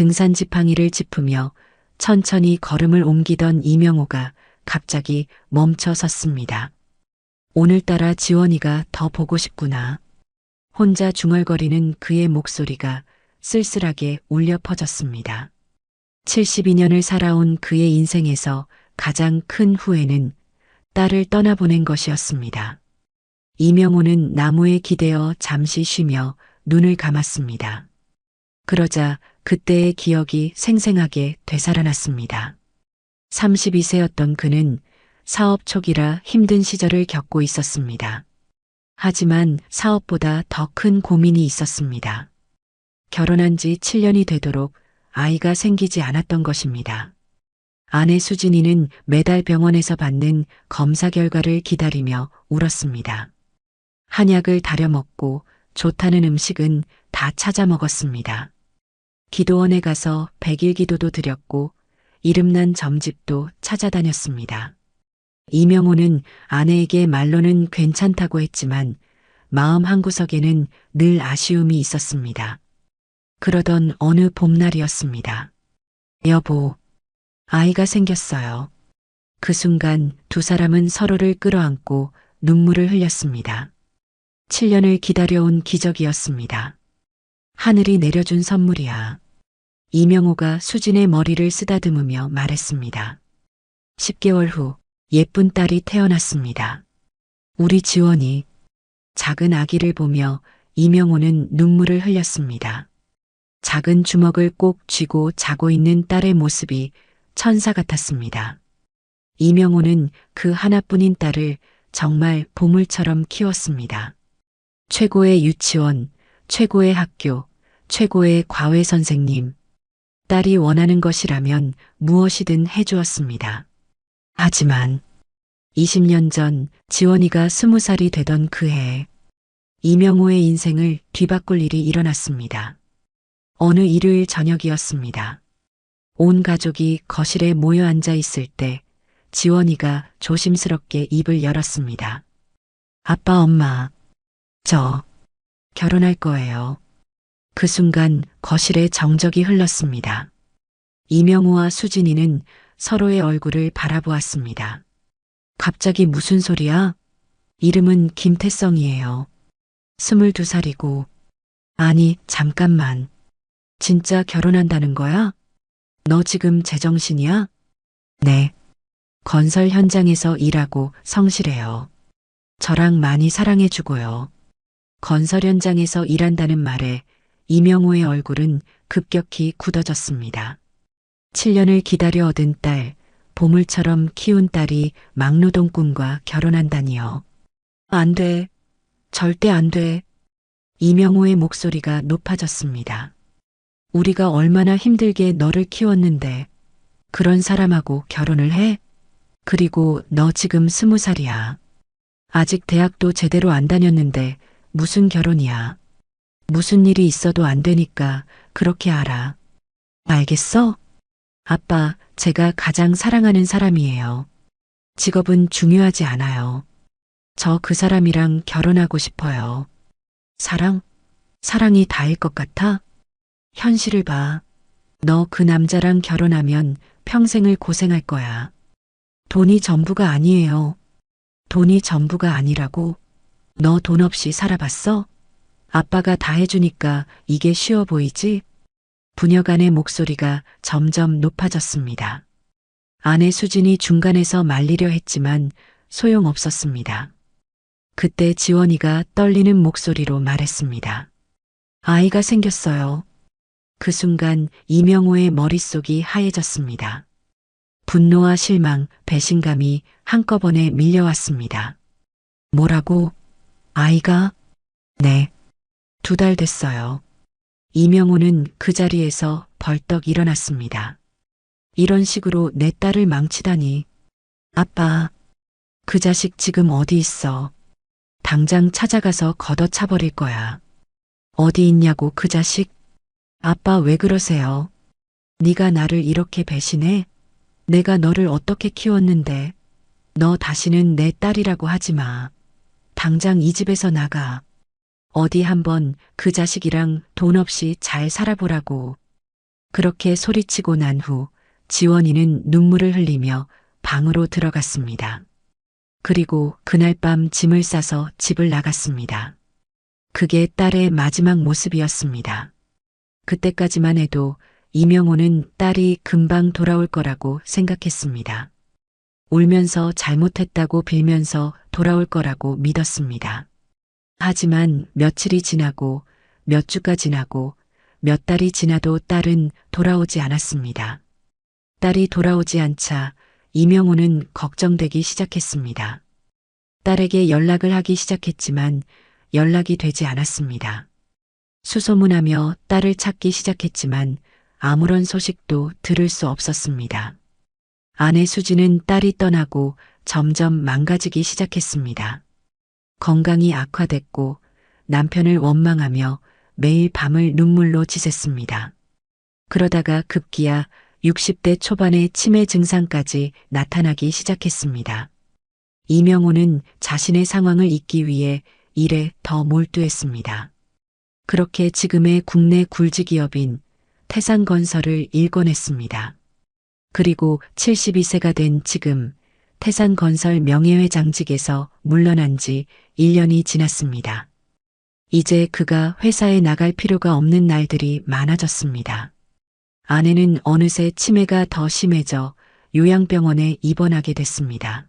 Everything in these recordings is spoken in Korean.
등산 지팡이를 짚으며 천천히 걸음을 옮기던 이명호가 갑자기 멈춰 섰습니다. 오늘따라 지원이가 더 보고 싶구나. 혼자 중얼거리는 그의 목소리가 쓸쓸하게 울려 퍼졌습니다. 72년을 살아온 그의 인생에서 가장 큰 후회는 딸을 떠나보낸 것이었습니다. 이명호는 나무에 기대어 잠시 쉬며 눈을 감았습니다. 그러자 그때의 기억이 생생하게 되살아났습니다. 32세였던 그는 사업 초기라 힘든 시절을 겪고 있었습니다. 하지만 사업보다 더 큰 고민이 있었습니다. 결혼한 지 7년이 되도록 아이가 생기지 않았던 것입니다. 아내 수진이는 매달 병원에서 받는 검사 결과를 기다리며 울었습니다. 한약을 다려 먹고 좋다는 음식은 다 찾아 먹었습니다. 기도원에 가서 100일 기도도 드렸고 이름난 점집도 찾아다녔습니다. 이명호는 아내에게 말로는 괜찮다고 했지만 마음 한구석에는 늘 아쉬움이 있었습니다. 그러던 어느 봄날이었습니다. 여보, 아이가 생겼어요. 그 순간 두 사람은 서로를 끌어안고 눈물을 흘렸습니다. 7년을 기다려온 기적이었습니다. 하늘이 내려준 선물이야. 이명호가 수진의 머리를 쓰다듬으며 말했습니다. 10개월 후 예쁜 딸이 태어났습니다. 우리 지원이. 작은 아기를 보며 이명호는 눈물을 흘렸습니다. 작은 주먹을 꼭 쥐고 자고 있는 딸의 모습이 천사 같았습니다. 이명호는 그 하나뿐인 딸을 정말 보물처럼 키웠습니다. 최고의 유치원, 최고의 학교, 최고의 과외 선생님. 딸이 원하는 것이라면 무엇이든 해주었습니다. 하지만 20년 전 지원이가 20살이 되던 그 해에 이명호의 인생을 뒤바꿀 일이 일어났습니다. 어느 일요일 저녁이었습니다. 온 가족이 거실에 모여 앉아 있을 때 지원이가 조심스럽게 입을 열었습니다. 아빠, 엄마, 저 결혼할 거예요. 그 순간 거실에 정적이 흘렀습니다. 이명호와 수진이는 서로의 얼굴을 바라보았습니다. 갑자기 무슨 소리야? 이름은 김태성이에요. 22살이고. 아니, 잠깐만. 진짜 결혼한다는 거야? 너 지금 제정신이야? 네. 건설 현장에서 일하고 성실해요. 저랑 많이 사랑해주고요. 건설 현장에서 일한다는 말에 이명호의 얼굴은 급격히 굳어졌습니다. 7년을 기다려 얻은 딸, 보물처럼 키운 딸이 막노동꾼과 결혼한다니요. 안 돼. 절대 안 돼. 이명호의 목소리가 높아졌습니다. 우리가 얼마나 힘들게 너를 키웠는데 그런 사람하고 결혼을 해? 그리고 너 지금 20살이야. 아직 대학도 제대로 안 다녔는데 무슨 결혼이야. 무슨 일이 있어도 안 되니까 그렇게 알아. 알겠어? 아빠, 제가 가장 사랑하는 사람이에요. 직업은 중요하지 않아요. 저 그 사람이랑 결혼하고 싶어요. 사랑? 사랑이 다일 것 같아? 현실을 봐. 너 그 남자랑 결혼하면 평생을 고생할 거야. 돈이 전부가 아니에요. 돈이 전부가 아니라고? 너 돈 없이 살아봤어? 아빠가 다 해주니까 이게 쉬워 보이지? 부녀간의 목소리가 점점 높아졌습니다. 아내 수진이 중간에서 말리려 했지만 소용없었습니다. 그때 지원이가 떨리는 목소리로 말했습니다. 아이가 생겼어요. 그 순간 이명호의 머릿속이 하얘졌습니다. 분노와 실망, 배신감이 한꺼번에 밀려왔습니다. 뭐라고? 아이가? 네. 2달 됐어요. 이명호는 그 자리에서 벌떡 일어났습니다. 이런 식으로 내 딸을 망치다니. 아빠, 그 자식 지금 어디 있어? 당장 찾아가서 걷어차버릴 거야. 어디 있냐고 그 자식? 아빠 왜 그러세요? 네가 나를 이렇게 배신해? 내가 너를 어떻게 키웠는데. 너 다시는 내 딸이라고 하지 마. 당장 이 집에서 나가. 어디 한번 그 자식이랑 돈 없이 잘 살아보라고. 그렇게 소리치고 난 후 지원이는 눈물을 흘리며 방으로 들어갔습니다. 그리고 그날 밤 짐을 싸서 집을 나갔습니다. 그게 딸의 마지막 모습이었습니다. 그때까지만 해도 이명호는 딸이 금방 돌아올 거라고 생각했습니다. 울면서 잘못했다고 빌면서 돌아올 거라고 믿었습니다. 하지만 며칠이 지나고 몇 주가 지나고 몇 달이 지나도 딸은 돌아오지 않았습니다. 딸이 돌아오지 않자 이명호는 걱정되기 시작했습니다. 딸에게 연락을 하기 시작했지만 연락이 되지 않았습니다. 수소문하며 딸을 찾기 시작했지만 아무런 소식도 들을 수 없었습니다. 아내 수지는 딸이 떠나고 점점 망가지기 시작했습니다. 건강이 악화됐고 남편을 원망하며 매일 밤을 눈물로 지샜습니다. 그러다가 급기야 60대 초반의 치매 증상까지 나타나기 시작했습니다. 이명호는 자신의 상황을 잊기 위해 일에 더 몰두했습니다. 그렇게 지금의 국내 굴지기업인 태산건설을 일궈냈습니다. 그리고 72세가 된 지금 태산건설 명예회장직에서 물러난 지 1년이 지났습니다. 이제 그가 회사에 나갈 필요가 없는 날들이 많아졌습니다. 아내는 어느새 치매가 더 심해져 요양병원에 입원하게 됐습니다.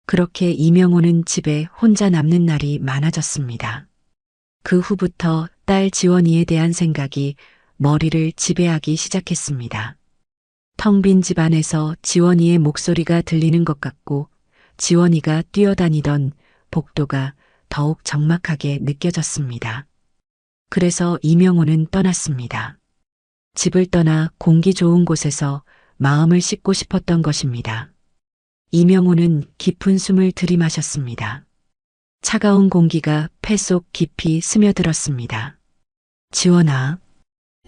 그렇게 이명호는 집에 혼자 남는 날이 많아졌습니다. 그 후부터 딸 지원이에 대한 생각이 머리를 지배하기 시작했습니다. 텅 빈 집안에서 지원이의 목소리가 들리는 것 같고 지원이가 뛰어다니던 복도가 더욱 적막하게 느껴졌습니다. 그래서 이명호는 떠났습니다. 집을 떠나 공기 좋은 곳에서 마음을 씻고 싶었던 것입니다. 이명호는 깊은 숨을 들이마셨습니다. 차가운 공기가 폐 속 깊이 스며들었습니다. 지원아,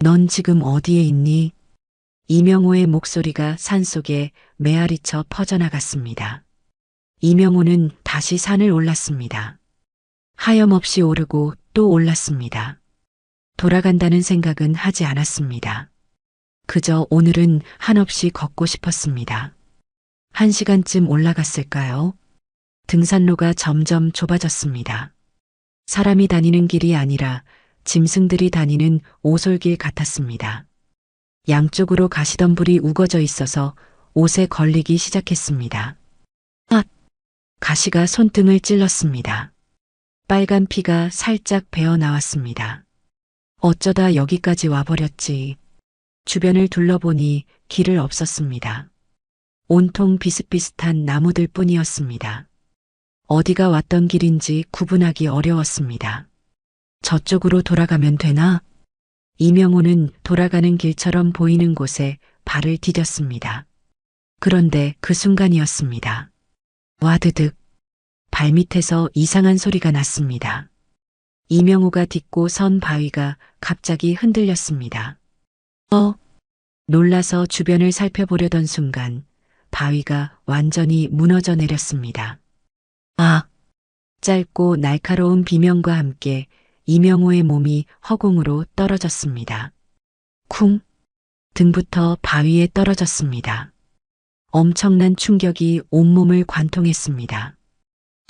넌 지금 어디에 있니? 이명호의 목소리가 산속에 메아리쳐 퍼져나갔습니다. 이명호는 다시 산을 올랐습니다. 하염없이 오르고 또 올랐습니다. 돌아간다는 생각은 하지 않았습니다. 그저 오늘은 한없이 걷고 싶었습니다. 1시간쯤 올라갔을까요? 등산로가 점점 좁아졌습니다. 사람이 다니는 길이 아니라 짐승들이 다니는 오솔길 같았습니다. 양쪽으로 가시덤불이 우거져 있어서 옷에 걸리기 시작했습니다. 가시가 손등을 찔렀습니다. 빨간 피가 살짝 배어 나왔습니다. 어쩌다 여기까지 와버렸지. 주변을 둘러보니 길을 없었습니다. 온통 비슷비슷한 나무들 뿐이었습니다. 어디가 왔던 길인지 구분하기 어려웠습니다. 저쪽으로 돌아가면 되나? 이명호는 돌아가는 길처럼 보이는 곳에 발을 디뎠습니다. 그런데 그 순간이었습니다. 와드득. 발밑에서 이상한 소리가 났습니다. 이명호가 딛고 선 바위가 갑자기 흔들렸습니다. 놀라서 주변을 살펴보려던 순간 바위가 완전히 무너져 내렸습니다. 짧고 날카로운 비명과 함께 이명호의 몸이 허공으로 떨어졌습니다. 쿵! 등부터 바위에 떨어졌습니다. 엄청난 충격이 온몸을 관통했습니다.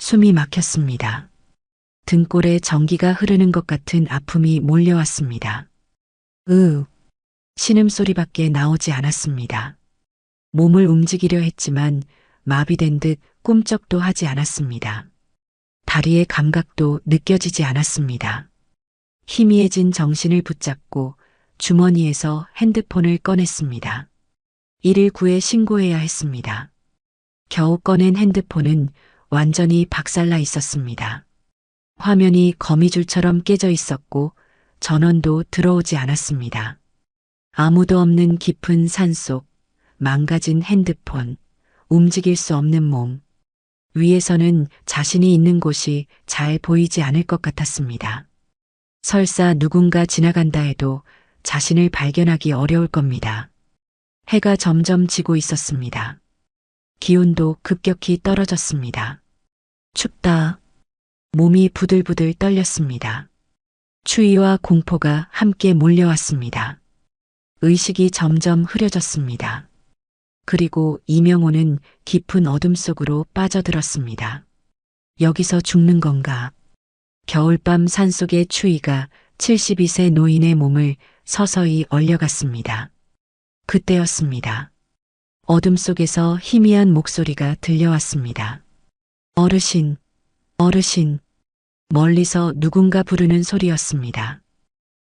숨이 막혔습니다. 등골에 전기가 흐르는 것 같은 아픔이 몰려왔습니다. 신음소리밖에 나오지 않았습니다. 몸을 움직이려 했지만 마비된 듯 꿈쩍도 하지 않았습니다. 다리의 감각도 느껴지지 않았습니다. 희미해진 정신을 붙잡고 주머니에서 핸드폰을 꺼냈습니다. 119에 신고해야 했습니다. 겨우 꺼낸 핸드폰은 완전히 박살나 있었습니다. 화면이 거미줄처럼 깨져 있었고 전원도 들어오지 않았습니다. 아무도 없는 깊은 산속, 망가진 핸드폰, 움직일 수 없는 몸. 위에서는 자신이 있는 곳이 잘 보이지 않을 것 같았습니다. 설사 누군가 지나간다 해도 자신을 발견하기 어려울 겁니다. 해가 점점 지고 있었습니다. 기온도 급격히 떨어졌습니다. 춥다. 몸이 부들부들 떨렸습니다. 추위와 공포가 함께 몰려왔습니다. 의식이 점점 흐려졌습니다. 그리고 이명호는 깊은 어둠 속으로 빠져들었습니다. 여기서 죽는 건가? 겨울밤 산속의 추위가 72세 노인의 몸을 서서히 얼려갔습니다. 그때였습니다. 어둠 속에서 희미한 목소리가 들려왔습니다. 어르신, 어르신. 멀리서 누군가 부르는 소리였습니다.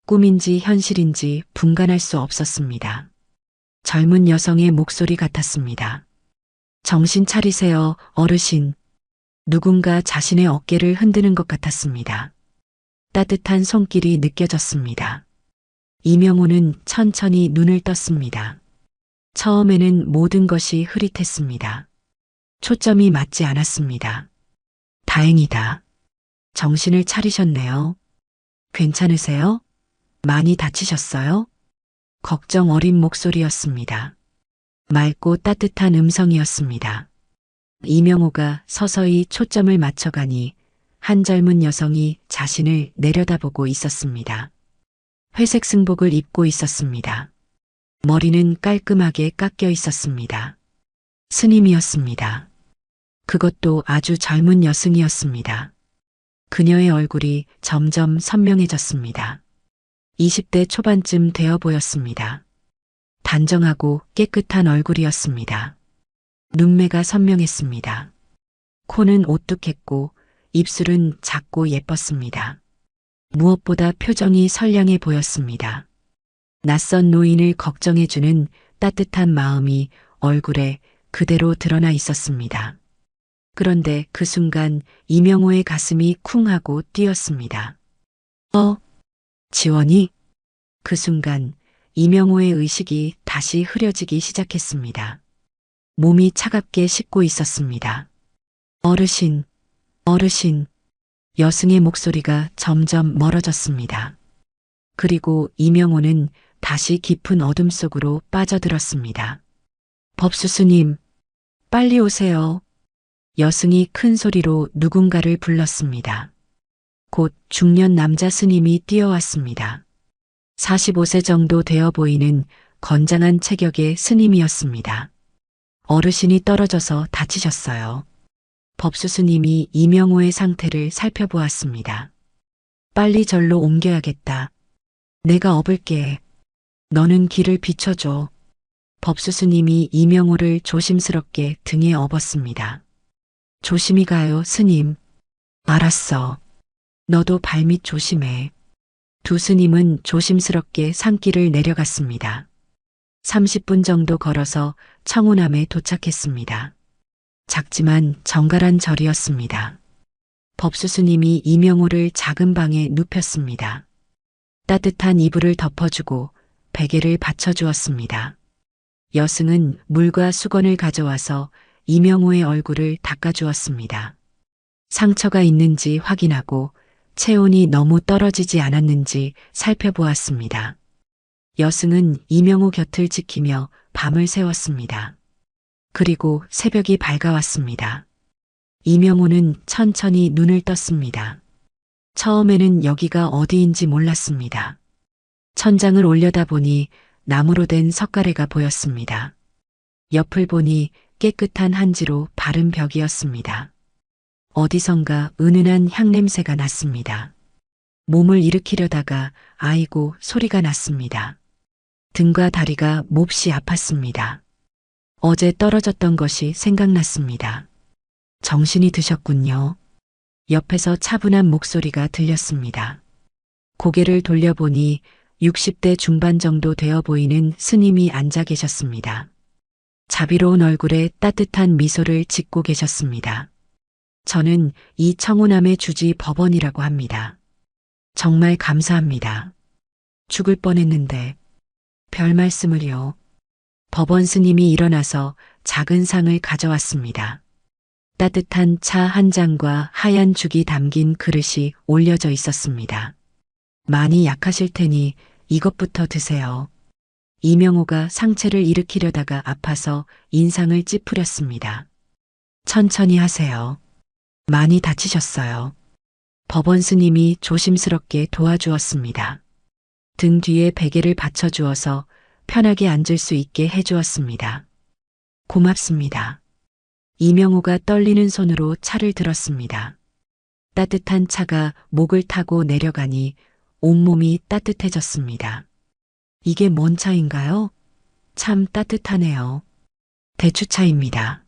꿈인지 현실인지 분간할 수 없었습니다. 젊은 여성의 목소리 같았습니다. 정신 차리세요, 어르신. 누군가 자신의 어깨를 흔드는 것 같았습니다. 따뜻한 손길이 느껴졌습니다. 이명호는 천천히 눈을 떴습니다. 처음에는 모든 것이 흐릿했습니다. 초점이 맞지 않았습니다. 다행이다. 정신을 차리셨네요. 괜찮으세요? 많이 다치셨어요? 걱정 어린 목소리였습니다. 맑고 따뜻한 음성이었습니다. 이명호가 서서히 초점을 맞춰가니 한 젊은 여성이 자신을 내려다보고 있었습니다. 회색 승복을 입고 있었습니다. 머리는 깔끔하게 깎여 있었습니다. 스님이었습니다. 그것도 아주 젊은 여승이었습니다. 그녀의 얼굴이 점점 선명해졌습니다. 20대 초반쯤 되어 보였습니다. 단정하고 깨끗한 얼굴이었습니다. 눈매가 선명했습니다. 코는 오뚝했고 입술은 작고 예뻤습니다. 무엇보다 표정이 선량해 보였습니다. 낯선 노인을 걱정해주는 따뜻한 마음이 얼굴에 그대로 드러나 있었습니다. 그런데 그 순간 이명호의 가슴이 쿵 하고 뛰었습니다. 지원이? 그 순간 이명호의 의식이 다시 흐려지기 시작했습니다. 몸이 차갑게 식고 있었습니다. 어르신, 어르신. 여승의 목소리가 점점 멀어졌습니다. 그리고 이명호는 다시 깊은 어둠 속으로 빠져들었습니다. 법수스님, 빨리 오세요. 여승이 큰 소리로 누군가를 불렀습니다. 곧 중년 남자 스님이 뛰어왔습니다. 45세 정도 되어 보이는 건장한 체격의 스님이었습니다. 어르신이 떨어져서 다치셨어요. 법수스님이 이명호의 상태를 살펴보았습니다. 빨리 절로 옮겨야겠다. 내가 업을게. 너는 길을 비춰줘. 법수스님이 이명호를 조심스럽게 등에 업었습니다. 조심히 가요, 스님. 알았어. 너도 발밑 조심해. 두 스님은 조심스럽게 산길을 내려갔습니다. 30분 정도 걸어서 청운암에 도착했습니다. 작지만 정갈한 절이었습니다. 법수스님이 이명호를 작은 방에 눕혔습니다. 따뜻한 이불을 덮어주고 베개를 받쳐주었습니다. 여승은 물과 수건을 가져와서 이명호의 얼굴을 닦아주었습니다. 상처가 있는지 확인하고 체온이 너무 떨어지지 않았는지 살펴보았습니다. 여승은 이명호 곁을 지키며 밤을 새웠습니다. 그리고 새벽이 밝아왔습니다. 이명호는 천천히 눈을 떴습니다. 처음에는 여기가 어디인지 몰랐습니다. 천장을 올려다보니 나무로 된 석가래가 보였습니다. 옆을 보니 깨끗한 한지로 바른 벽이었습니다. 어디선가 은은한 향냄새가 났습니다. 몸을 일으키려다가 아이고 소리가 났습니다. 등과 다리가 몹시 아팠습니다. 어제 떨어졌던 것이 생각났습니다. 정신이 드셨군요. 옆에서 차분한 목소리가 들렸습니다. 고개를 돌려보니 60대 중반 정도 되어 보이는 스님이 앉아 계셨습니다. 자비로운 얼굴에 따뜻한 미소를 짓고 계셨습니다. 저는 이 청운암의 주지 법원이라고 합니다. 정말 감사합니다. 죽을 뻔했는데 별 말씀을요. 법원 스님이 일어나서 작은 상을 가져왔습니다. 따뜻한 차 한 잔과 하얀 죽이 담긴 그릇이 올려져 있었습니다. 많이 약하실 테니 이것부터 드세요. 이명호가 상체를 일으키려다가 아파서 인상을 찌푸렸습니다. 천천히 하세요. 많이 다치셨어요. 법원 스님이 조심스럽게 도와주었습니다. 등 뒤에 베개를 받쳐주어서 편하게 앉을 수 있게 해주었습니다. 고맙습니다. 이명호가 떨리는 손으로 차를 들었습니다. 따뜻한 차가 목을 타고 내려가니 온몸이 따뜻해졌습니다. 이게 뭔 차인가요? 참 따뜻하네요. 대추차입니다.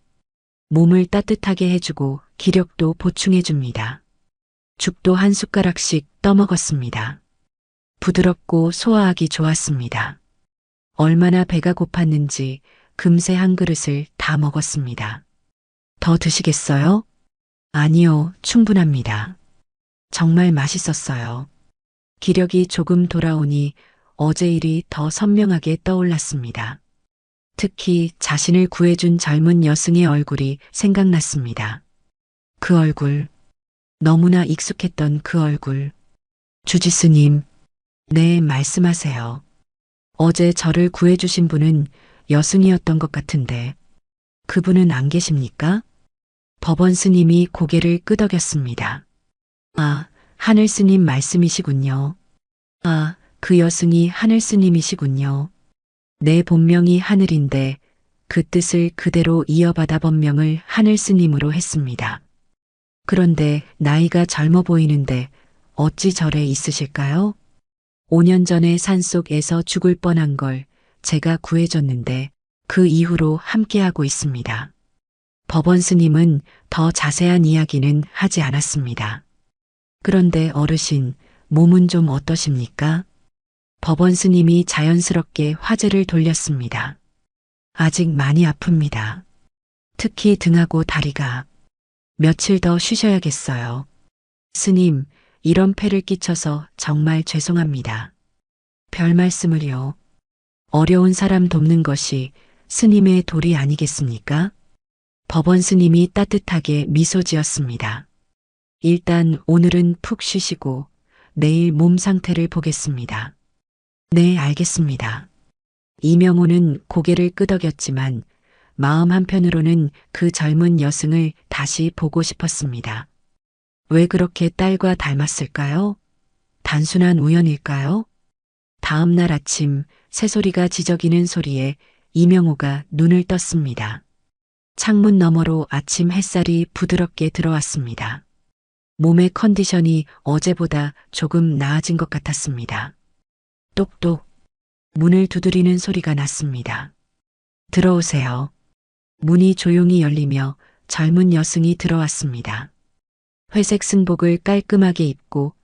몸을 따뜻하게 해주고 기력도 보충해줍니다. 죽도 한 숟가락씩 떠먹었습니다. 부드럽고 소화하기 좋았습니다. 얼마나 배가 고팠는지 금세 한 그릇을 다 먹었습니다. 더 드시겠어요? 아니요, 충분합니다. 정말 맛있었어요. 기력이 조금 돌아오니 어제 일이 더 선명하게 떠올랐습니다. 특히 자신을 구해준 젊은 여승의 얼굴이 생각났습니다. 그 얼굴, 너무나 익숙했던 그 얼굴. 주지스님, 네, 말씀하세요. 어제 저를 구해주신 분은 여승이었던 것 같은데, 그분은 안 계십니까? 법원 스님이 고개를 끄덕였습니다. 아, 하늘 스님 말씀이시군요. 아, 그 여승이 하늘 스님이시군요. 내 본명이 하늘인데 그 뜻을 그대로 이어받아 법명을 하늘 스님으로 했습니다. 그런데 나이가 젊어 보이는데 어찌 절에 있으실까요? 5년 전에 산속에서 죽을 뻔한 걸 제가 구해줬는데 그 이후로 함께하고 있습니다. 법원 스님은 더 자세한 이야기는 하지 않았습니다. 그런데 어르신, 몸은 좀 어떠십니까? 법원 스님이 자연스럽게 화제를 돌렸습니다. 아직 많이 아픕니다. 특히 등하고 다리가. 며칠 더 쉬셔야겠어요. 스님, 이런 폐를 끼쳐서 정말 죄송합니다. 별 말씀을요. 어려운 사람 돕는 것이 스님의 도리 아니겠습니까? 법원 스님이 따뜻하게 미소 지었습니다. 일단 오늘은 푹 쉬시고 내일 몸 상태를 보겠습니다. 네, 알겠습니다. 이명호는 고개를 끄덕였지만 마음 한편으로는 그 젊은 여승을 다시 보고 싶었습니다. 왜 그렇게 딸과 닮았을까요? 단순한 우연일까요? 다음 날 아침 새소리가 지저귀는 소리에 이명호가 눈을 떴습니다. 창문 너머로 아침 햇살이 부드럽게 들어왔습니다. 몸의 컨디션이 어제보다 조금 나아진 것 같았습니다. 똑똑. 문을 두드리는 소리가 났습니다. 들어오세요. 문이 조용히 열리며 젊은 여승이 들어왔습니다. 회색 승복을 깔끔하게 입고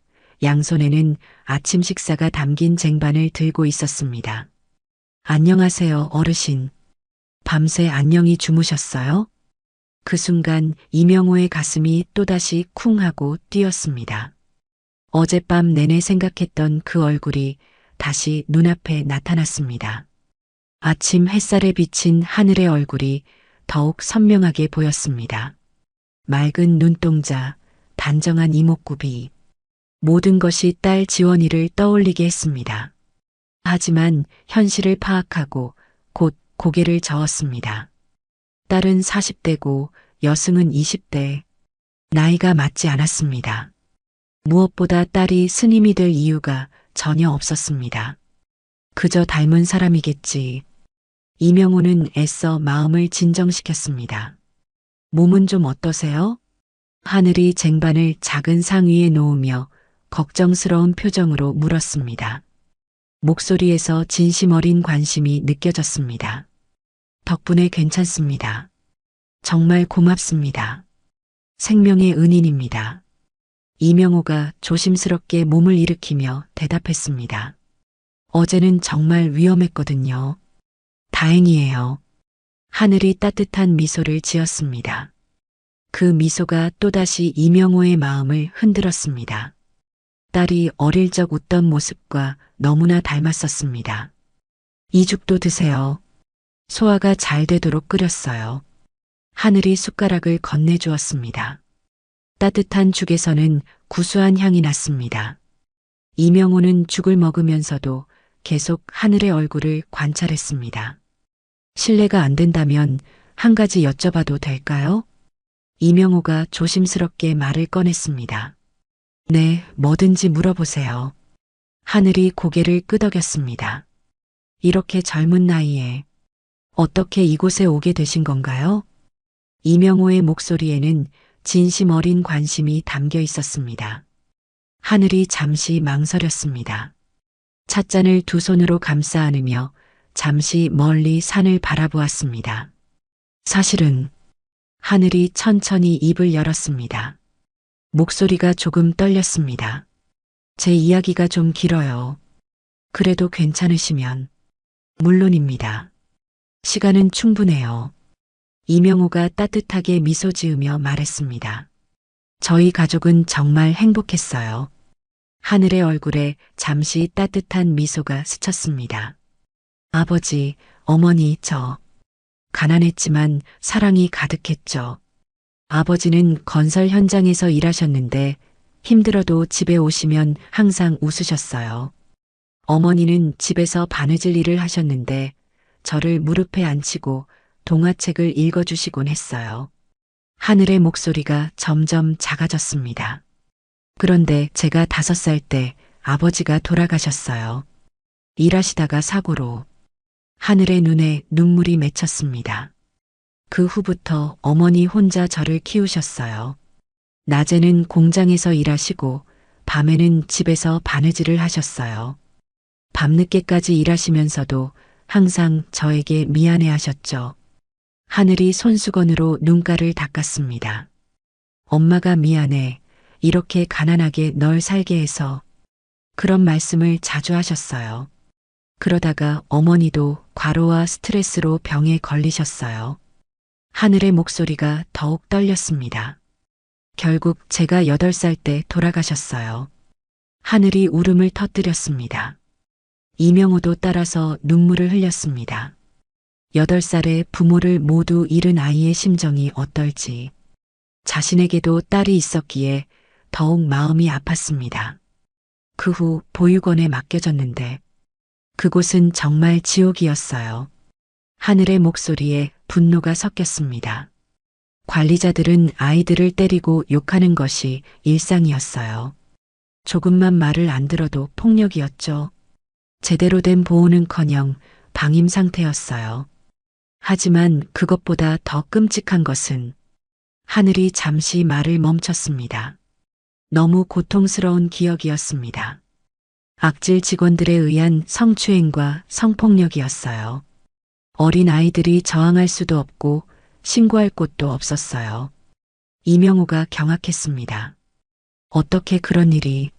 양손에는 아침 식사가 담긴 쟁반을 들고 있었습니다. 안녕하세요, 어르신. 밤새 안녕히 주무셨어요? 그 순간 이명호의 가슴이 또다시 쿵 하고 뛰었습니다. 어젯밤 내내 생각했던 그 얼굴이 다시 눈앞에 나타났습니다. 아침 햇살에 비친 하늘의 얼굴이 더욱 선명하게 보였습니다. 맑은 눈동자, 단정한 이목구비. 모든 것이 딸 지원이를 떠올리게 했습니다. 하지만 현실을 파악하고 곧 고개를 저었습니다. 딸은 40대고 여승은 20대. 나이가 맞지 않았습니다. 무엇보다 딸이 스님이 될 이유가 전혀 없었습니다. 그저 닮은 사람이겠지. 이명호는 애써 마음을 진정시켰습니다. 몸은 좀 어떠세요? 하늘이 쟁반을 작은 상 위에 놓으며 걱정스러운 표정으로 물었습니다. 목소리에서 진심 어린 관심이 느껴졌습니다. 덕분에 괜찮습니다. 정말 고맙습니다. 생명의 은인입니다. 이명호가 조심스럽게 몸을 일으키며 대답했습니다. 어제는 정말 위험했거든요. 다행이에요. 하늘이 따뜻한 미소를 지었습니다. 그 미소가 또다시 이명호의 마음을 흔들었습니다. 딸이 어릴 적 웃던 모습과 너무나 닮았었습니다. 이 죽도 드세요. 소화가 잘 되도록 끓였어요. 하늘이 숟가락을 건네주었습니다. 따뜻한 죽에서는 구수한 향이 났습니다. 이명호는 죽을 먹으면서도 계속 하늘의 얼굴을 관찰했습니다. 실례가 안 된다면 한 가지 여쭤봐도 될까요? 이명호가 조심스럽게 말을 꺼냈습니다. 네, 뭐든지 물어보세요. 하늘이 고개를 끄덕였습니다. 이렇게 젊은 나이에 어떻게 이곳에 오게 되신 건가요? 이명호의 목소리에는 진심 어린 관심이 담겨 있었습니다. 하늘이 잠시 망설였습니다. 찻잔을 두 손으로 감싸 안으며 잠시 멀리 산을 바라보았습니다. 사실은 하늘이 천천히 입을 열었습니다. 목소리가 조금 떨렸습니다. 제 이야기가 좀 길어요. 그래도 괜찮으시면. 물론입니다. 시간은 충분해요. 이명호가 따뜻하게 미소 지으며 말했습니다. 저희 가족은 정말 행복했어요. 하늘의 얼굴에 잠시 따뜻한 미소가 스쳤습니다. 아버지, 어머니, 저. 가난했지만 사랑이 가득했죠. 아버지는 건설 현장에서 일하셨는데 힘들어도 집에 오시면 항상 웃으셨어요. 어머니는 집에서 바느질 일을 하셨는데 저를 무릎에 앉히고 동화책을 읽어주시곤 했어요. 하늘의 목소리가 점점 작아졌습니다. 그런데 제가 5살 때 아버지가 돌아가셨어요. 일하시다가 사고로. 하늘의 눈에 눈물이 맺혔습니다. 그 후부터 어머니 혼자 저를 키우셨어요. 낮에는 공장에서 일하시고 밤에는 집에서 바느질을 하셨어요. 밤늦게까지 일하시면서도 항상 저에게 미안해 하셨죠. 하늘이 손수건으로 눈가를 닦았습니다. 엄마가 미안해. 이렇게 가난하게 널 살게 해서. 그런 말씀을 자주 하셨어요. 그러다가 어머니도 과로와 스트레스로 병에 걸리셨어요. 하늘의 목소리가 더욱 떨렸습니다. 결국 제가 8살 때 돌아가셨어요. 하늘이 울음을 터뜨렸습니다. 이명호도 따라서 눈물을 흘렸습니다. 8살에 부모를 모두 잃은 아이의 심정이 어떨지. 자신에게도 딸이 있었기에 더욱 마음이 아팠습니다. 그 후 보육원에 맡겨졌는데 그곳은 정말 지옥이었어요. 하늘의 목소리에 분노가 섞였습니다. 관리자들은 아이들을 때리고 욕하는 것이 일상이었어요. 조금만 말을 안 들어도 폭력이었죠. 제대로 된 보호는커녕 방임 상태였어요. 하지만 그것보다 더 끔찍한 것은 하늘이 잠시 말을 멈췄습니다. 너무 고통스러운 기억이었습니다. 악질 직원들에 의한 성추행과 성폭력이었어요. 어린 아이들이 저항할 수도 없고 신고할 곳도 없었어요. 이명호가 경악했습니다. 어떻게 그런 일이.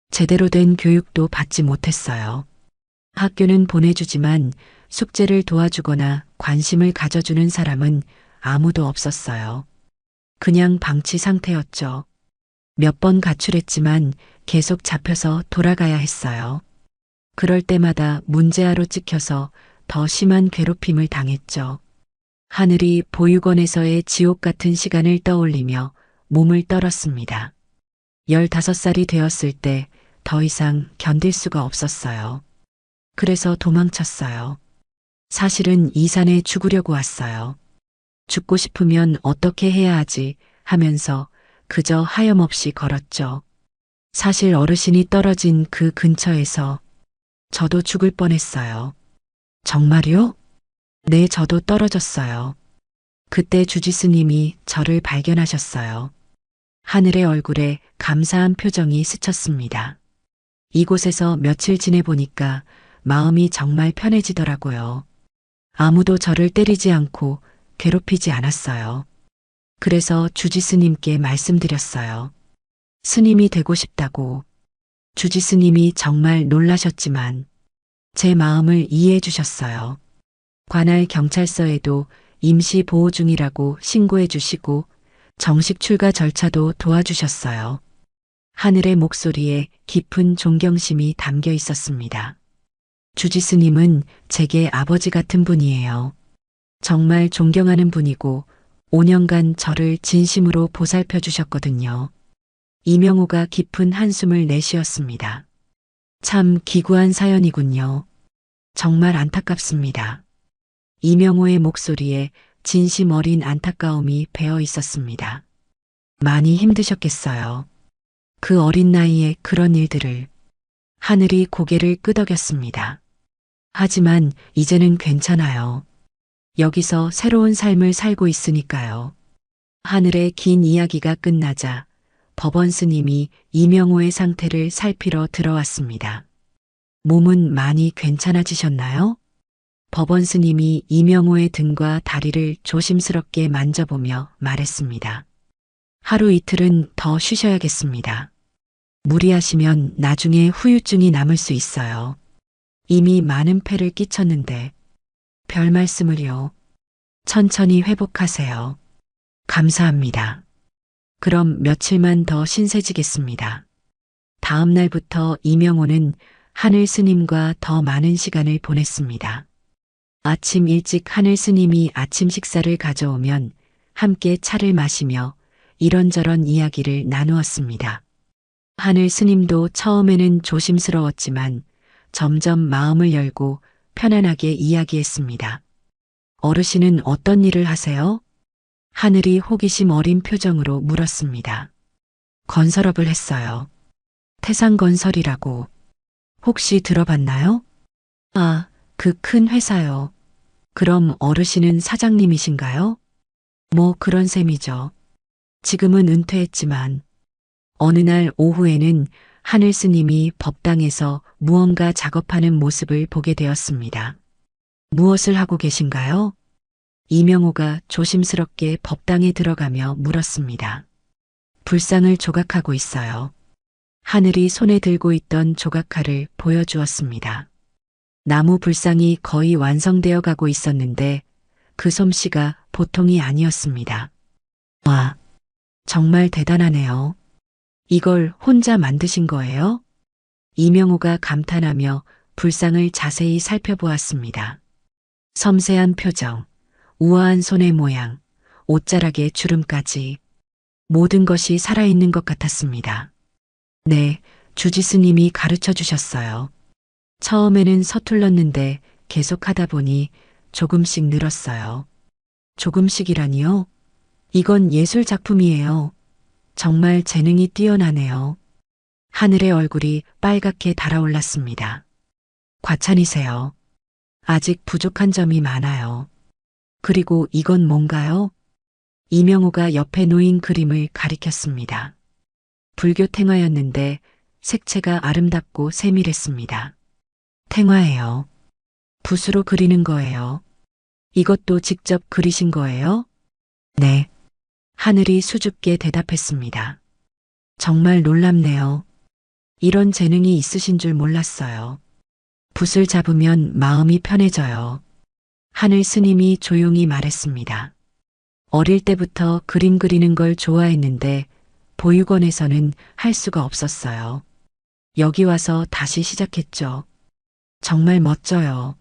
제대로 된 교육도 받지 못했어요. 학교는 보내주지만 숙제를 도와주거나 관심을 가져주는 사람은 아무도 없었어요. 그냥 방치 상태였죠. 몇 번 가출했지만 계속 잡혀서 돌아가야 했어요. 그럴 때마다 문제아로 찍혀서 더 심한 괴롭힘을 당했죠. 하늘이 보육원에서의 지옥 같은 시간을 떠올리며 몸을 떨었습니다. 15살이 되었을 때 더 이상 견딜 수가 없었어요. 그래서 도망쳤어요. 사실은 이 산에 죽으려고 왔어요. 죽고 싶으면 어떻게 해야 하지 하면서 그저 하염없이 걸었죠. 사실 어르신이 떨어진 그 근처에서 저도 죽을 뻔했어요. 정말요? 네, 저도 떨어졌어요. 그때 주지스님이 저를 발견하셨어요. 하늘의 얼굴에 감사한 표정이 스쳤습니다. 이곳에서 며칠 지내보니까 마음이 정말 편해지더라고요. 아무도 저를 때리지 않고 괴롭히지 않았어요. 그래서 주지스님께 말씀드렸어요. 스님이 되고 싶다고. 주지스님이 정말 놀라셨지만 제 마음을 이해해 주셨어요. 관할 경찰서에도 임시 보호 중이라고 신고해 주시고 정식 출가 절차도 도와주셨어요. 하늘의 목소리에 깊은 존경심이 담겨 있었습니다. 주지스님은 제게 아버지 같은 분이에요. 정말 존경하는 분이고 5년간 저를 진심으로 보살펴 주셨거든요. 이명호가 깊은 한숨을 내쉬었습니다. 참 기구한 사연이군요. 정말 안타깝습니다. 이명호의 목소리에 진심 어린 안타까움이 배어 있었습니다. 많이 힘드셨겠어요. 그 어린 나이에 그런 일들을. 하늘이 고개를 끄덕였습니다. 하지만 이제는 괜찮아요. 여기서 새로운 삶을 살고 있으니까요. 하늘의 긴 이야기가 끝나자 법원 스님이 이명호의 상태를 살피러 들어왔습니다. 몸은 많이 괜찮아지셨나요? 법원 스님이 이명호의 등과 다리를 조심스럽게 만져보며 말했습니다. 하루 이틀은 더 쉬셔야겠습니다. 무리하시면 나중에 후유증이 남을 수 있어요. 이미 많은 폐를 끼쳤는데 별 말씀을요. 천천히 회복하세요. 감사합니다. 그럼 며칠만 더 신세지겠습니다. 다음 날부터 이명호는 하늘 스님과 더 많은 시간을 보냈습니다. 아침 일찍 하늘 스님이 아침 식사를 가져오면 함께 차를 마시며 이런저런 이야기를 나누었습니다. 하늘 스님도 처음에는 조심스러웠지만 점점 마음을 열고 편안하게 이야기했습니다. 어르신은 어떤 일을 하세요? 하늘이 호기심 어린 표정으로 물었습니다. 건설업을 했어요. 태산건설이라고. 혹시 들어봤나요? 아, 그 큰 회사요. 그럼 어르신은 사장님이신가요? 뭐 그런 셈이죠. 지금은 은퇴했지만 어느 날 오후에는 하늘 스님이 법당에서 무언가 작업하는 모습을 보게 되었습니다. 무엇을 하고 계신가요? 이명호가 조심스럽게 법당에 들어가며 물었습니다. 불상을 조각하고 있어요. 하늘이 손에 들고 있던 조각칼을 보여주었습니다. 나무 불상이 거의 완성되어 가고 있었는데 그 솜씨가 보통이 아니었습니다. 와, 정말 대단하네요. 이걸 혼자 만드신 거예요? 이명호가 감탄하며 불상을 자세히 살펴보았습니다. 섬세한 표정, 우아한 손의 모양, 옷자락의 주름까지 모든 것이 살아있는 것 같았습니다. 네, 주지스님이 가르쳐 주셨어요. 처음에는 서툴렀는데 계속 하다 보니 조금씩 늘었어요. 조금씩이라니요? 이건 예술 작품이에요. 정말 재능이 뛰어나네요. 하늘의 얼굴이 빨갛게 달아올랐습니다. 과찬이세요. 아직 부족한 점이 많아요. 그리고 이건 뭔가요? 이명호가 옆에 놓인 그림을 가리켰습니다. 불교 탱화였는데 색채가 아름답고 세밀했습니다. 탱화예요. 붓으로 그리는 거예요. 이것도 직접 그리신 거예요? 네. 하늘이 수줍게 대답했습니다. 정말 놀랍네요. 이런 재능이 있으신 줄 몰랐어요. 붓을 잡으면 마음이 편해져요. 하늘 스님이 조용히 말했습니다. 어릴 때부터 그림 그리는 걸 좋아했는데 보육원에서는 할 수가 없었어요. 여기 와서 다시 시작했죠. 정말 멋져요.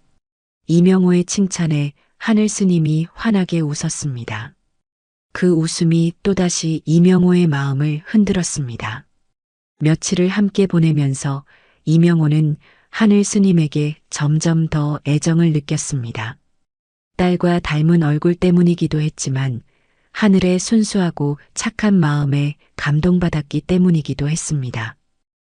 이명호의 칭찬에 하늘 스님이 환하게 웃었습니다. 그 웃음이 또다시 이명호의 마음을 흔들었습니다. 며칠을 함께 보내면서 이명호는 하늘 스님에게 점점 더 애정을 느꼈습니다. 딸과 닮은 얼굴 때문이기도 했지만 하늘의 순수하고 착한 마음에 감동받았기 때문이기도 했습니다.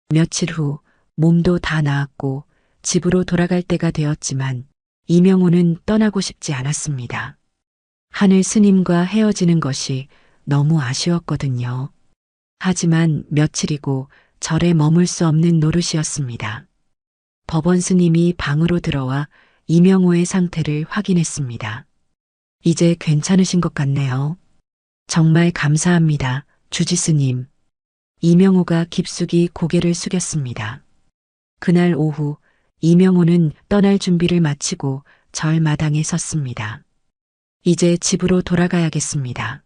며칠 후 몸도 다 나았고 집으로 돌아갈 때가 되었지만 이명호는 떠나고 싶지 않았습니다. 하늘 스님과 헤어지는 것이 너무 아쉬웠거든요. 하지만 며칠이고 절에 머물 수 없는 노릇이었습니다. 법원 스님이 방으로 들어와 이명호의 상태를 확인했습니다. 이제 괜찮으신 것 같네요. 정말 감사합니다, 주지스님. 이명호가 깊숙이 고개를 숙였습니다. 그날 오후 이명호는 떠날 준비를 마치고 절 마당에 섰습니다. 이제 집으로 돌아가야겠습니다.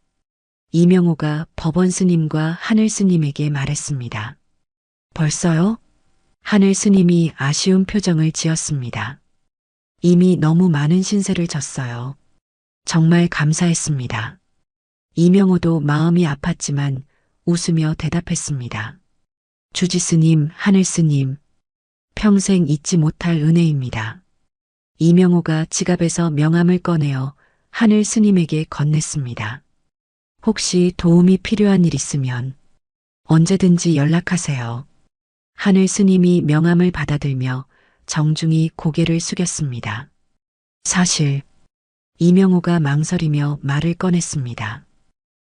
이명호가 법원 스님과 하늘 스님에게 말했습니다. 벌써요? 하늘 스님이 아쉬운 표정을 지었습니다. 이미 너무 많은 신세를 졌어요. 정말 감사했습니다. 이명호도 마음이 아팠지만 웃으며 대답했습니다. 주지스님, 하늘 스님, 평생 잊지 못할 은혜입니다. 이명호가 지갑에서 명함을 꺼내어 하늘 스님에게 건넸습니다. 혹시 도움이 필요한 일 있으면 언제든지 연락하세요. 하늘 스님이 명함을 받아들며 정중히 고개를 숙였습니다. 사실 이명호가 망설이며 말을 꺼냈습니다.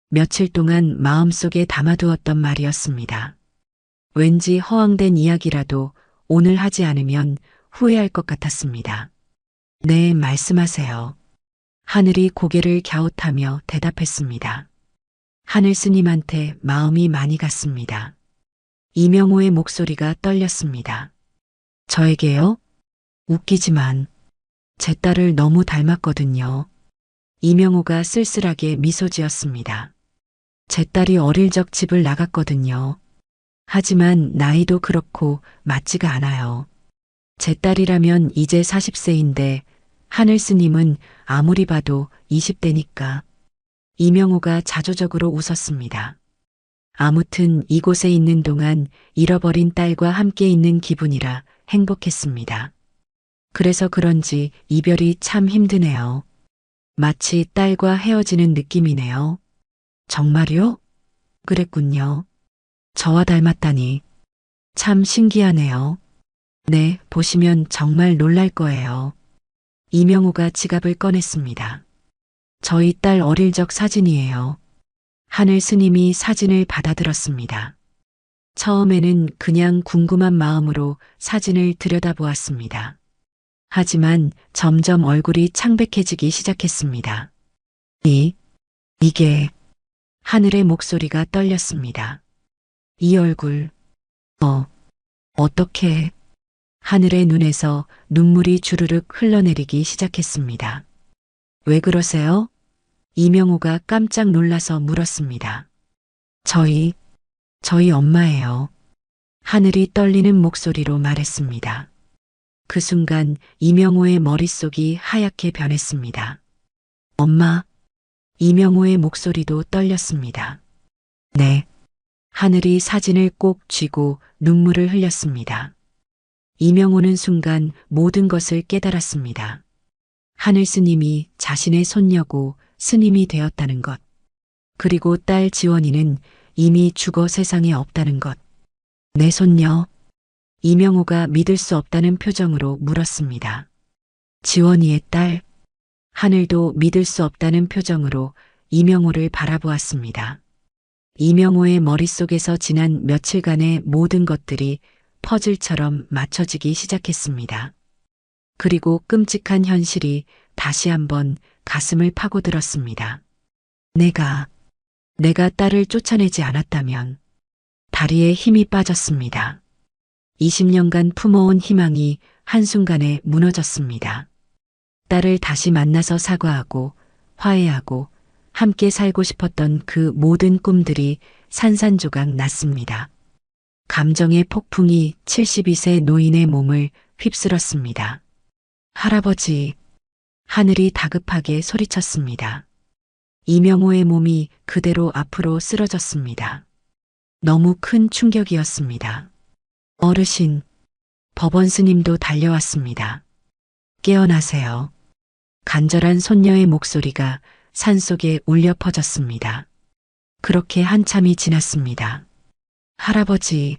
며칠 동안 마음속에 담아두었던 말이었습니다. 왠지 허황된 이야기라도 오늘 하지 않으면 후회할 것 같았습니다. 네, 말씀하세요. 하늘이 고개를 갸웃하며 대답했습니다. 하늘 스님한테 마음이 많이 갔습니다. 이명호의 목소리가 떨렸습니다. 저에게요? 웃기지만 제 딸을 너무 닮았거든요. 이명호가 쓸쓸하게 미소 지었습니다. 제 딸이 어릴 적 집을 나갔거든요. 하지만 나이도 그렇고 맞지가 않아요. 제 딸이라면 이제 40세인데 하늘 스님은 아무리 봐도 20대니까. 이명호가 자조적으로 웃었습니다. 아무튼 이곳에 있는 동안 잃어버린 딸과 함께 있는 기분이라 행복했습니다. 그래서 그런지 이별이 참 힘드네요. 마치 딸과 헤어지는 느낌이네요. 정말요? 그랬군요. 저와 닮았다니. 참 신기하네요. 네, 보시면 정말 놀랄 거예요. 이명호가 지갑을 꺼냈습니다. 저희 딸 어릴 적 사진이에요. 하늘 스님이 사진을 받아들었습니다. 처음에는 그냥 궁금한 마음으로 사진을 들여다보았습니다. 하지만 점점 얼굴이 창백해지기 시작했습니다. 이게 하늘의 목소리가 떨렸습니다. 이 얼굴, 어떻게 하늘의 눈에서 눈물이 주르륵 흘러내리기 시작했습니다. 왜 그러세요? 이명호가 깜짝 놀라서 물었습니다. 저희 엄마예요. 하늘이 떨리는 목소리로 말했습니다. 그 순간 이명호의 머릿속이 하얗게 변했습니다. 엄마, 이명호의 목소리도 떨렸습니다. 네. 하늘이 사진을 꼭 쥐고 눈물을 흘렸습니다. 이명호는 순간 모든 것을 깨달았습니다. 하늘 스님이 자신의 손녀고 스님이 되었다는 것. 그리고 딸 지원이는 이미 죽어 세상에 없다는 것. 내 손녀? 이명호가 믿을 수 없다는 표정으로 물었습니다. 지원이의 딸? 하늘도 믿을 수 없다는 표정으로 이명호를 바라보았습니다. 이명호의 머릿속에서 지난 며칠간의 모든 것들이 퍼즐처럼 맞춰지기 시작했습니다. 그리고 끔찍한 현실이 다시 한번 가슴을 파고들었습니다. 내가 딸을 쫓아내지 않았다면. 다리에 힘이 빠졌습니다. 20년간 품어온 희망이 한순간에 무너졌습니다. 딸을 다시 만나서 사과하고 화해하고 함께 살고 싶었던 그 모든 꿈들이 산산조각 났습니다. 감정의 폭풍이 72세 노인의 몸을 휩쓸었습니다. 할아버지, 하늘이 다급하게 소리쳤습니다. 이명호의 몸이 그대로 앞으로 쓰러졌습니다. 너무 큰 충격이었습니다. 어르신, 법원 스님도 달려왔습니다. 깨어나세요. 간절한 손녀의 목소리가 산속에 울려 퍼졌습니다. 그렇게 한참이 지났습니다. 할아버지,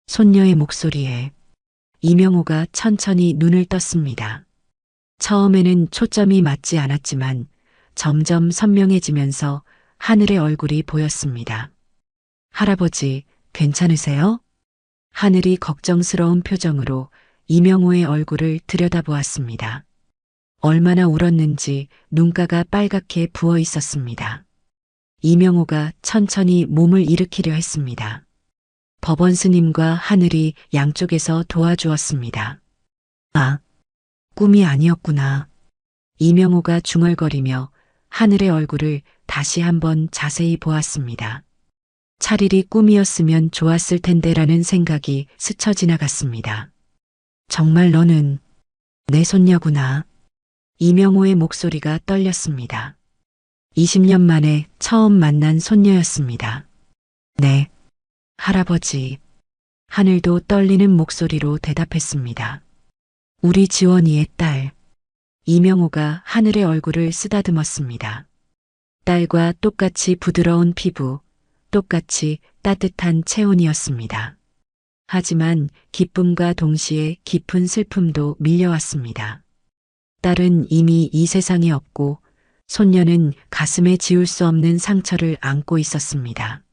손녀의 목소리에 이명호가 천천히 눈을 떴습니다. 처음에는 초점이 맞지 않았지만 점점 선명해지면서 하늘의 얼굴이 보였습니다. 할아버지, 괜찮으세요? 하늘이 걱정스러운 표정으로 이명호의 얼굴을 들여다보았습니다. 얼마나 울었는지 눈가가 빨갛게 부어 있었습니다. 이명호가 천천히 몸을 일으키려 했습니다. 법원 스님과 하늘이 양쪽에서 도와주었습니다. 아, 꿈이 아니었구나. 이명호가 중얼거리며 하늘의 얼굴을 다시 한번 자세히 보았습니다. 차라리 꿈이었으면 좋았을 텐데라는 생각이 스쳐 지나갔습니다. 정말 너는 내 손녀구나. 이명호의 목소리가 떨렸습니다. 20년 만에 처음 만난 손녀였습니다. 네, 할아버지. 하늘도 떨리는 목소리로 대답했습니다. 우리 지원이의 딸. 이명호가 하늘의 얼굴을 쓰다듬었습니다. 딸과 똑같이 부드러운 피부, 똑같이 따뜻한 체온이었습니다. 하지만 기쁨과 동시에 깊은 슬픔도 밀려왔습니다. 딸은 이미 이 세상에 없고 손녀는 가슴에 지울 수 없는 상처를 안고 있었습니다.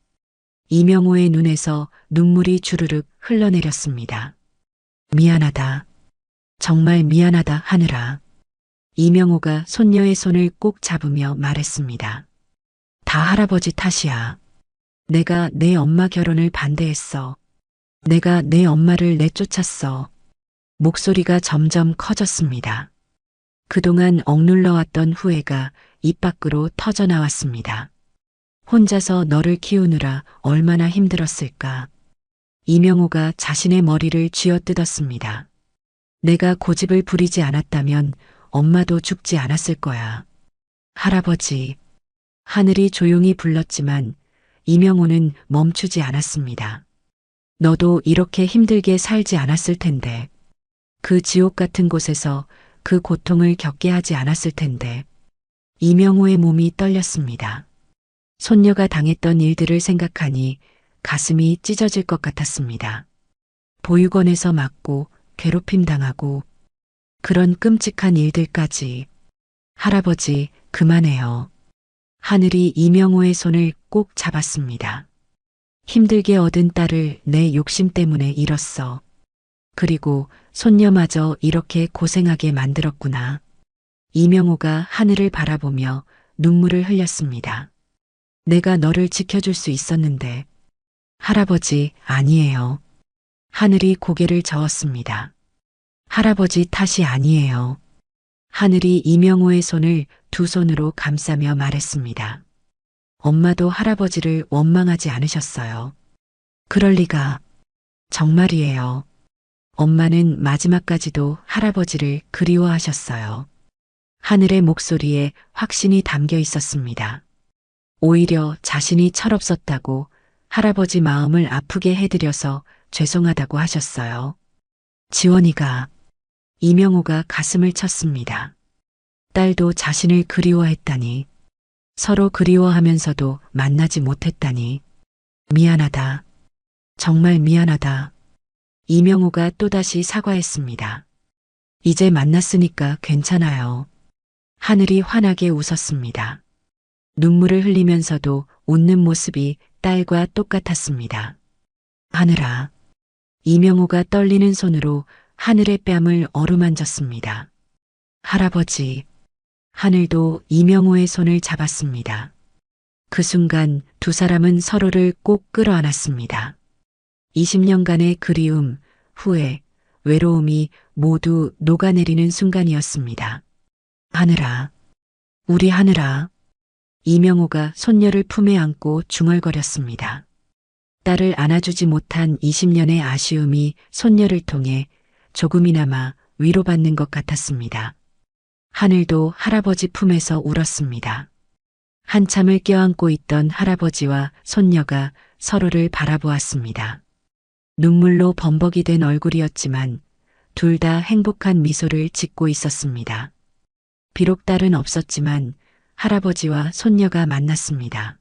이명호의 눈에서 눈물이 주르륵 흘러내렸습니다. 미안하다. 정말 미안하다 하느라. 이명호가 손녀의 손을 꼭 잡으며 말했습니다. 다 할아버지 탓이야. 내가 내 엄마 결혼을 반대했어. 내가 내 엄마를 내쫓았어. 목소리가 점점 커졌습니다. 그동안 억눌러왔던 후회가 입 밖으로 터져나왔습니다. 혼자서 너를 키우느라 얼마나 힘들었을까. 이명호가 자신의 머리를 쥐어뜯었습니다. 내가 고집을 부리지 않았다면 엄마도 죽지 않았을 거야. 할아버지. 하늘이 조용히 불렀지만 이명호는 멈추지 않았습니다. 너도 이렇게 힘들게 살지 않았을 텐데. 그 지옥 같은 곳에서 그 고통을 겪게 하지 않았을 텐데. 이명호의 몸이 떨렸습니다. 손녀가 당했던 일들을 생각하니 가슴이 찢어질 것 같았습니다. 보육원에서 맞고 괴롭힘 당하고 그런 끔찍한 일들까지. 할아버지, 그만해요. 하늘이 이명호의 손을 꼭 잡았습니다. 힘들게 얻은 딸을 내 욕심 때문에 잃었어. 그리고 손녀마저 이렇게 고생하게 만들었구나. 이명호가 하늘을 바라보며 눈물을 흘렸습니다. 내가 너를 지켜줄 수 있었는데. 할아버지, 아니에요. 하늘이 고개를 저었습니다. 할아버지 탓이 아니에요. 하늘이 이명호의 손을 두 손으로 감싸며 말했습니다. 엄마도 할아버지를 원망하지 않으셨어요. 그럴 리가. 정말이에요. 엄마는 마지막까지도 할아버지를 그리워하셨어요. 하늘의 목소리에 확신이 담겨 있었습니다. 오히려 자신이 철없었다고 할아버지 마음을 아프게 해드려서 죄송하다고 하셨어요. 지원이가. 이명호가 가슴을 쳤습니다. 딸도 자신을 그리워했다니. 서로 그리워하면서도 만나지 못했다니. 미안하다. 정말 미안하다. 이명호가 또다시 사과했습니다. 이제 만났으니까 괜찮아요. 하늘이 환하게 웃었습니다. 눈물을 흘리면서도 웃는 모습이 딸과 똑같았습니다. 하늘아. 이명호가 떨리는 손으로 하늘의 뺨을 어루만졌습니다. 할아버지. 하늘도 이명호의 손을 잡았습니다. 그 순간 두 사람은 서로를 꼭 끌어안았습니다. 20년간의 그리움, 후회, 외로움이 모두 녹아내리는 순간이었습니다. 하늘아. 우리 하늘아. 이명호가 손녀를 품에 안고 중얼거렸습니다. 딸을 안아주지 못한 20년의 아쉬움이 손녀를 통해 조금이나마 위로받는 것 같았습니다. 하늘도 할아버지 품에서 울었습니다. 한참을 껴안고 있던 할아버지와 손녀가 서로를 바라보았습니다. 눈물로 범벅이 된 얼굴이었지만 둘 다 행복한 미소를 짓고 있었습니다. 비록 딸은 없었지만 할아버지와 손녀가 만났습니다.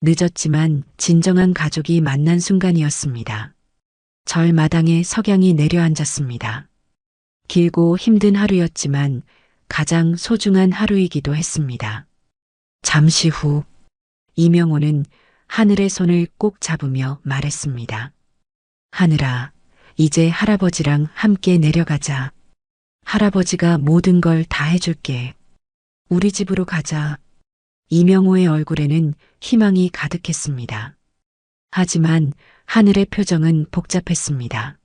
늦었지만 진정한 가족이 만난 순간이었습니다. 절마당에 석양이 내려앉았습니다. 길고 힘든 하루였지만 가장 소중한 하루이기도 했습니다. 잠시 후 이명호는 하늘의 손을 꼭 잡으며 말했습니다. 하늘아, 이제 할아버지랑 함께 내려가자. 할아버지가 모든 걸 다 해줄게. 우리 집으로 가자. 이명호의 얼굴에는 희망이 가득했습니다. 하지만 하늘의 표정은 복잡했습니다.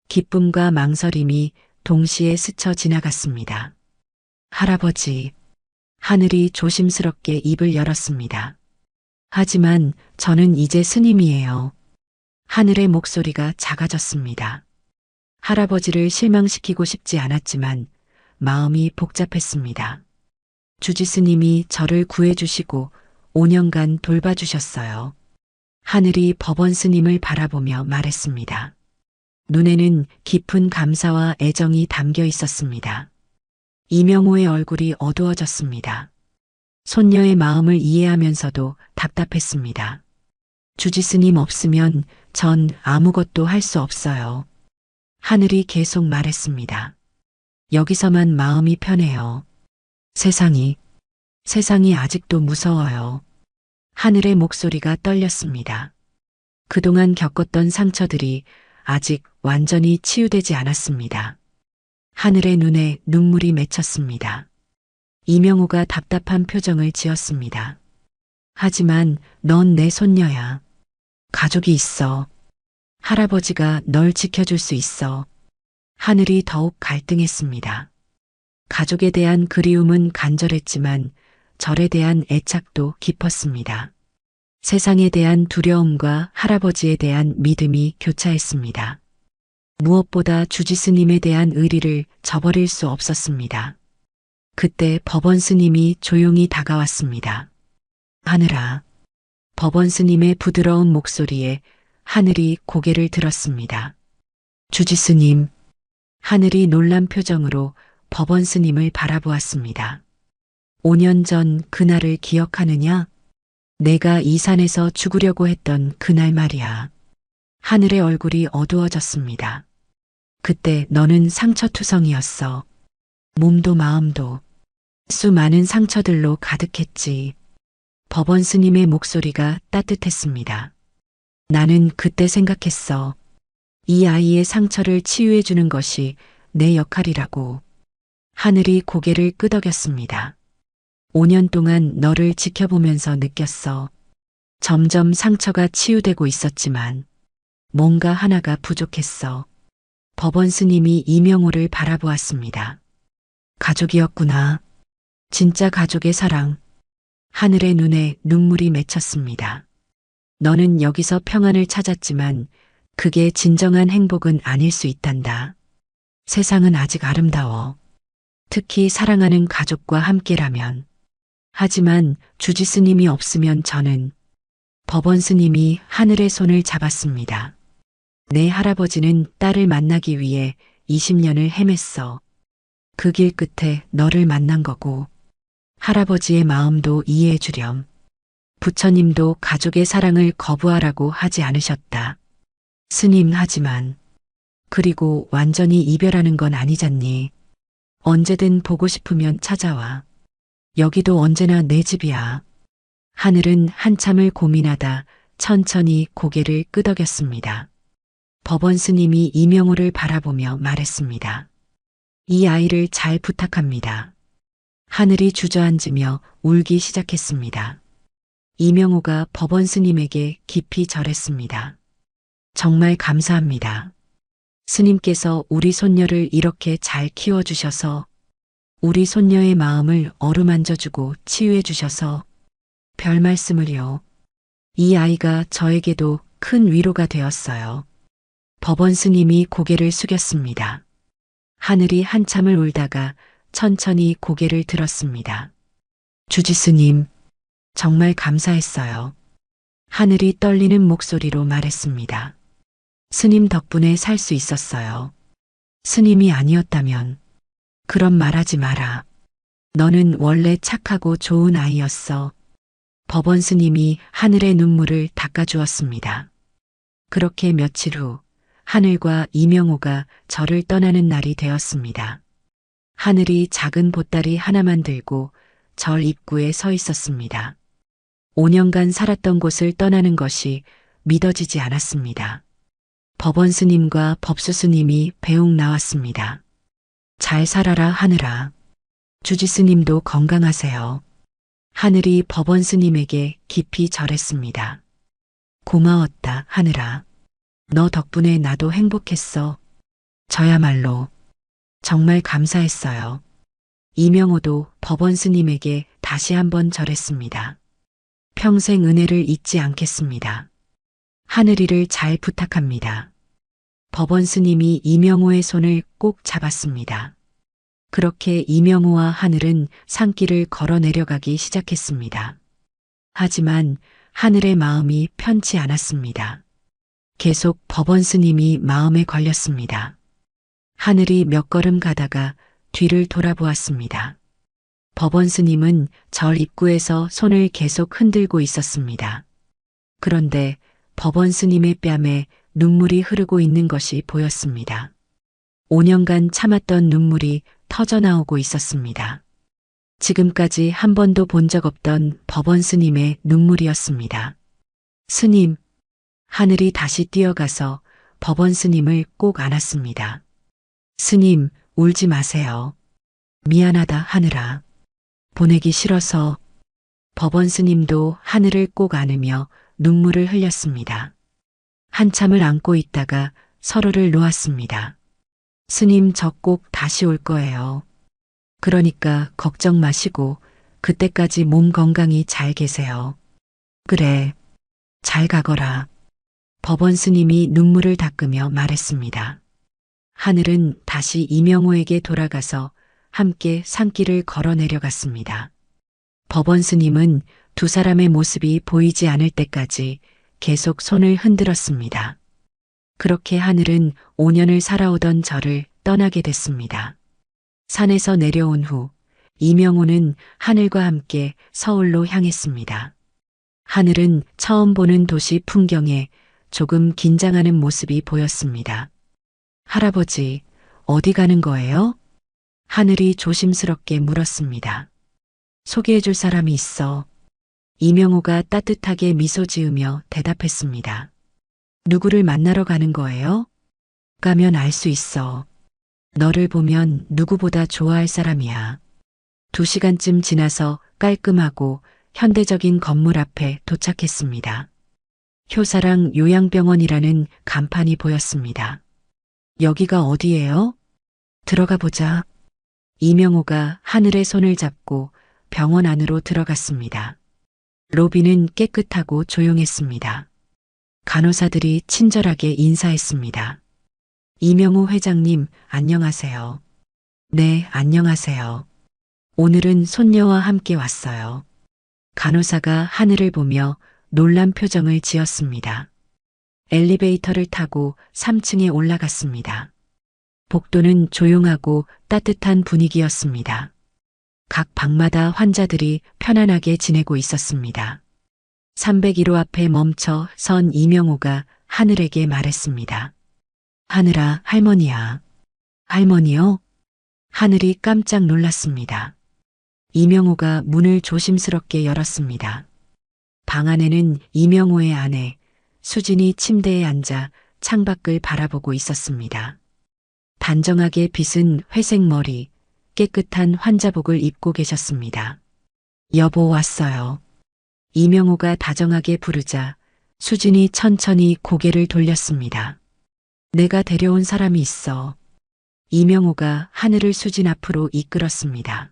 기쁨과 망설임이 동시에 스쳐 지나갔습니다. 할아버지. 하늘이 조심스럽게 입을 열었습니다. 하지만 저는 이제 스님이에요. 하늘의 목소리가 작아졌습니다. 할아버지를 실망시키고 싶지 않았지만 마음이 복잡했습니다. 주지스님이 저를 구해주시고 5년간 돌봐주셨어요. 하늘이 법원 스님을 바라보며 말했습니다. 눈에는 깊은 감사와 애정이 담겨 있었습니다. 이명호의 얼굴이 어두워졌습니다. 손녀의 마음을 이해하면서도 답답했습니다. 주지스님 없으면 전 아무것도 할 수 없어요. 하늘이 계속 말했습니다. 여기서만 마음이 편해요. 세상이 아직도 무서워요. 하늘의 목소리가 떨렸습니다. 그동안 겪었던 상처들이 아직 완전히 치유되지 않았습니다. 하늘의 눈에 눈물이 맺혔습니다. 이명호가 답답한 표정을 지었습니다. 하지만 넌 내 손녀야. 가족이 있어. 할아버지가 널 지켜줄 수 있어. 하늘이 더욱 갈등했습니다. 가족에 대한 그리움은 간절했지만 절에 대한 애착도 깊었습니다. 세상에 대한 두려움과 할아버지에 대한 믿음이 교차했습니다. 무엇보다 주지스님에 대한 의리를 저버릴 수 없었습니다. 그때 법원 스님이 조용히 다가왔습니다. 하늘아. 법원 스님의 부드러운 목소리에 하늘이 고개를 들었습니다. 주지스님. 하늘이 놀란 표정으로 법원 스님을 바라보았습니다. 5년 전 그날을 기억하느냐? 내가 이 산에서 죽으려고 했던 그날 말이야. 하늘의 얼굴이 어두워졌습니다. 그때 너는 상처투성이었어. 몸도 마음도 수많은 상처들로 가득했지. 법원 스님의 목소리가 따뜻했습니다. 나는 그때 생각했어. 이 아이의 상처를 치유해 주는 것이 내 역할이라고. 하늘이 고개를 끄덕였습니다. 5년 동안 너를 지켜보면서 느꼈어. 점점 상처가 치유되고 있었지만 뭔가 하나가 부족했어. 법원 스님이 이명호를 바라보았습니다. 가족이었구나. 진짜 가족의 사랑. 하늘의 눈에 눈물이 맺혔습니다. 너는 여기서 평안을 찾았지만 그게 진정한 행복은 아닐 수 있단다. 세상은 아직 아름다워. 특히 사랑하는 가족과 함께라면. 하지만 주지스님이 없으면 저는. 법원 스님이 하늘의 손을 잡았습니다. 내 할아버지는 딸을 만나기 위해 20년을 헤맸어. 그 길 끝에 너를 만난 거고 할아버지의 마음도 이해해 주렴. 부처님도 가족의 사랑을 거부하라고 하지 않으셨다. 스님 하지만 그리고 완전히 이별하는 건 아니잖니. 언제든 보고 싶으면 찾아와. 여기도 언제나 내 집이야. 하늘은 한참을 고민하다 천천히 고개를 끄덕였습니다. 법원 스님이 이명호를 바라보며 말했습니다. 이 아이를 잘 부탁합니다. 하늘이 주저앉으며 울기 시작했습니다. 이명호가 법원 스님에게 깊이 절했습니다. 정말 감사합니다. 스님께서 우리 손녀를 이렇게 잘 키워주셔서 우리 손녀의 마음을 어루만져주고 치유해주셔서 별 말씀을요. 이 아이가 저에게도 큰 위로가 되었어요. 법원 스님이 고개를 숙였습니다. 하늘이 한참을 울다가 천천히 고개를 들었습니다. 주지스님, 정말 감사했어요. 하늘이 떨리는 목소리로 말했습니다. 스님 덕분에 살 수 있었어요. 스님이 아니었다면 그런 말하지 마라. 너는 원래 착하고 좋은 아이였어. 법원 스님이 하늘의 눈물을 닦아주었습니다. 그렇게 며칠 후 하늘과 이명호가 절을 떠나는 날이 되었습니다. 하늘이 작은 보따리 하나만 들고 절 입구에 서 있었습니다. 5년간 살았던 곳을 떠나는 것이 믿어지지 않았습니다. 법원 스님과 법수 스님이 배웅 나왔습니다. 잘 살아라 하늘아. 주지 스님도 건강하세요. 하늘이 법원 스님에게 깊이 절했습니다. 고마웠다 하늘아. 너 덕분에 나도 행복했어. 저야말로 정말 감사했어요. 이명호도 법원 스님에게 다시 한번 절했습니다. 평생 은혜를 잊지 않겠습니다. 하늘이를 잘 부탁합니다. 법원 스님이 이명호의 손을 꼭 잡았습니다. 그렇게 이명호와 하늘은 산길을 걸어 내려가기 시작했습니다. 하지만 하늘의 마음이 편치 않았습니다. 계속 법원 스님이 마음에 걸렸습니다. 하늘이 몇 걸음 가다가 뒤를 돌아보았습니다. 법원 스님은 절 입구에서 손을 계속 흔들고 있었습니다. 그런데 법원 스님의 뺨에 눈물이 흐르고 있는 것이 보였습니다. 5년간 참았던 눈물이 터져나오고 있었습니다. 지금까지 한 번도 본 적 없던 법원 스님의 눈물이었습니다. 스님, 하늘이 다시 뛰어가서 법원 스님을 꼭 안았습니다. 스님, 울지 마세요. 미안하다 하늘아. 보내기 싫어서. 법원 스님도 하늘을 꼭 안으며 눈물을 흘렸습니다. 한참을 안고 있다가 서로를 놓았습니다. 스님, 저 꼭 다시 올 거예요. 그러니까 걱정 마시고 그때까지 몸 건강히 잘 계세요. 그래, 잘 가거라. 법원 스님이 눈물을 닦으며 말했습니다. 하늘은 다시 이명호에게 돌아가서 함께 산길을 걸어 내려갔습니다. 법원 스님은 두 사람의 모습이 보이지 않을 때까지 계속 손을 흔들었습니다. 그렇게 하늘은 5년을 살아오던 저를 떠나게 됐습니다. 산에서 내려온 후 이명호는 하늘과 함께 서울로 향했습니다. 하늘은 처음 보는 도시 풍경에 조금 긴장하는 모습이 보였습니다. 할아버지, 어디 가는 거예요? 하늘이 조심스럽게 물었습니다. 소개해줄 사람이 있어. 이명호가 따뜻하게 미소 지으며 대답했습니다. 누구를 만나러 가는 거예요? 가면 알 수 있어. 너를 보면 누구보다 좋아할 사람이야. 2시간쯤 지나서 깔끔하고 현대적인 건물 앞에 도착했습니다. 효사랑 요양병원이라는 간판이 보였습니다. 여기가 어디예요? 들어가 보자. 이명호가 하늘의 손을 잡고 병원 안으로 들어갔습니다. 로비는 깨끗하고 조용했습니다. 간호사들이 친절하게 인사했습니다. 이명호 회장님, 안녕하세요. 네, 안녕하세요. 오늘은 손녀와 함께 왔어요. 간호사가 하늘을 보며 놀란 표정을 지었습니다. 엘리베이터를 타고 3층에 올라갔습니다. 복도는 조용하고 따뜻한 분위기였습니다. 각 방마다 환자들이 편안하게 지내고 있었습니다. 301호 앞에 멈춰 선 이명호가 하늘에게 말했습니다. 하늘아, 할머니야. 할머니요? 하늘이 깜짝 놀랐습니다. 이명호가 문을 조심스럽게 열었습니다. 방 안에는 이명호의 아내, 수진이 침대에 앉아 창밖을 바라보고 있었습니다. 단정하게 빗은 회색 머리, 깨끗한 환자복을 입고 계셨습니다. 여보, 왔어요. 이명호가 다정하게 부르자 수진이 천천히 고개를 돌렸습니다. 내가 데려온 사람이 있어. 이명호가 하늘을 수진 앞으로 이끌었습니다.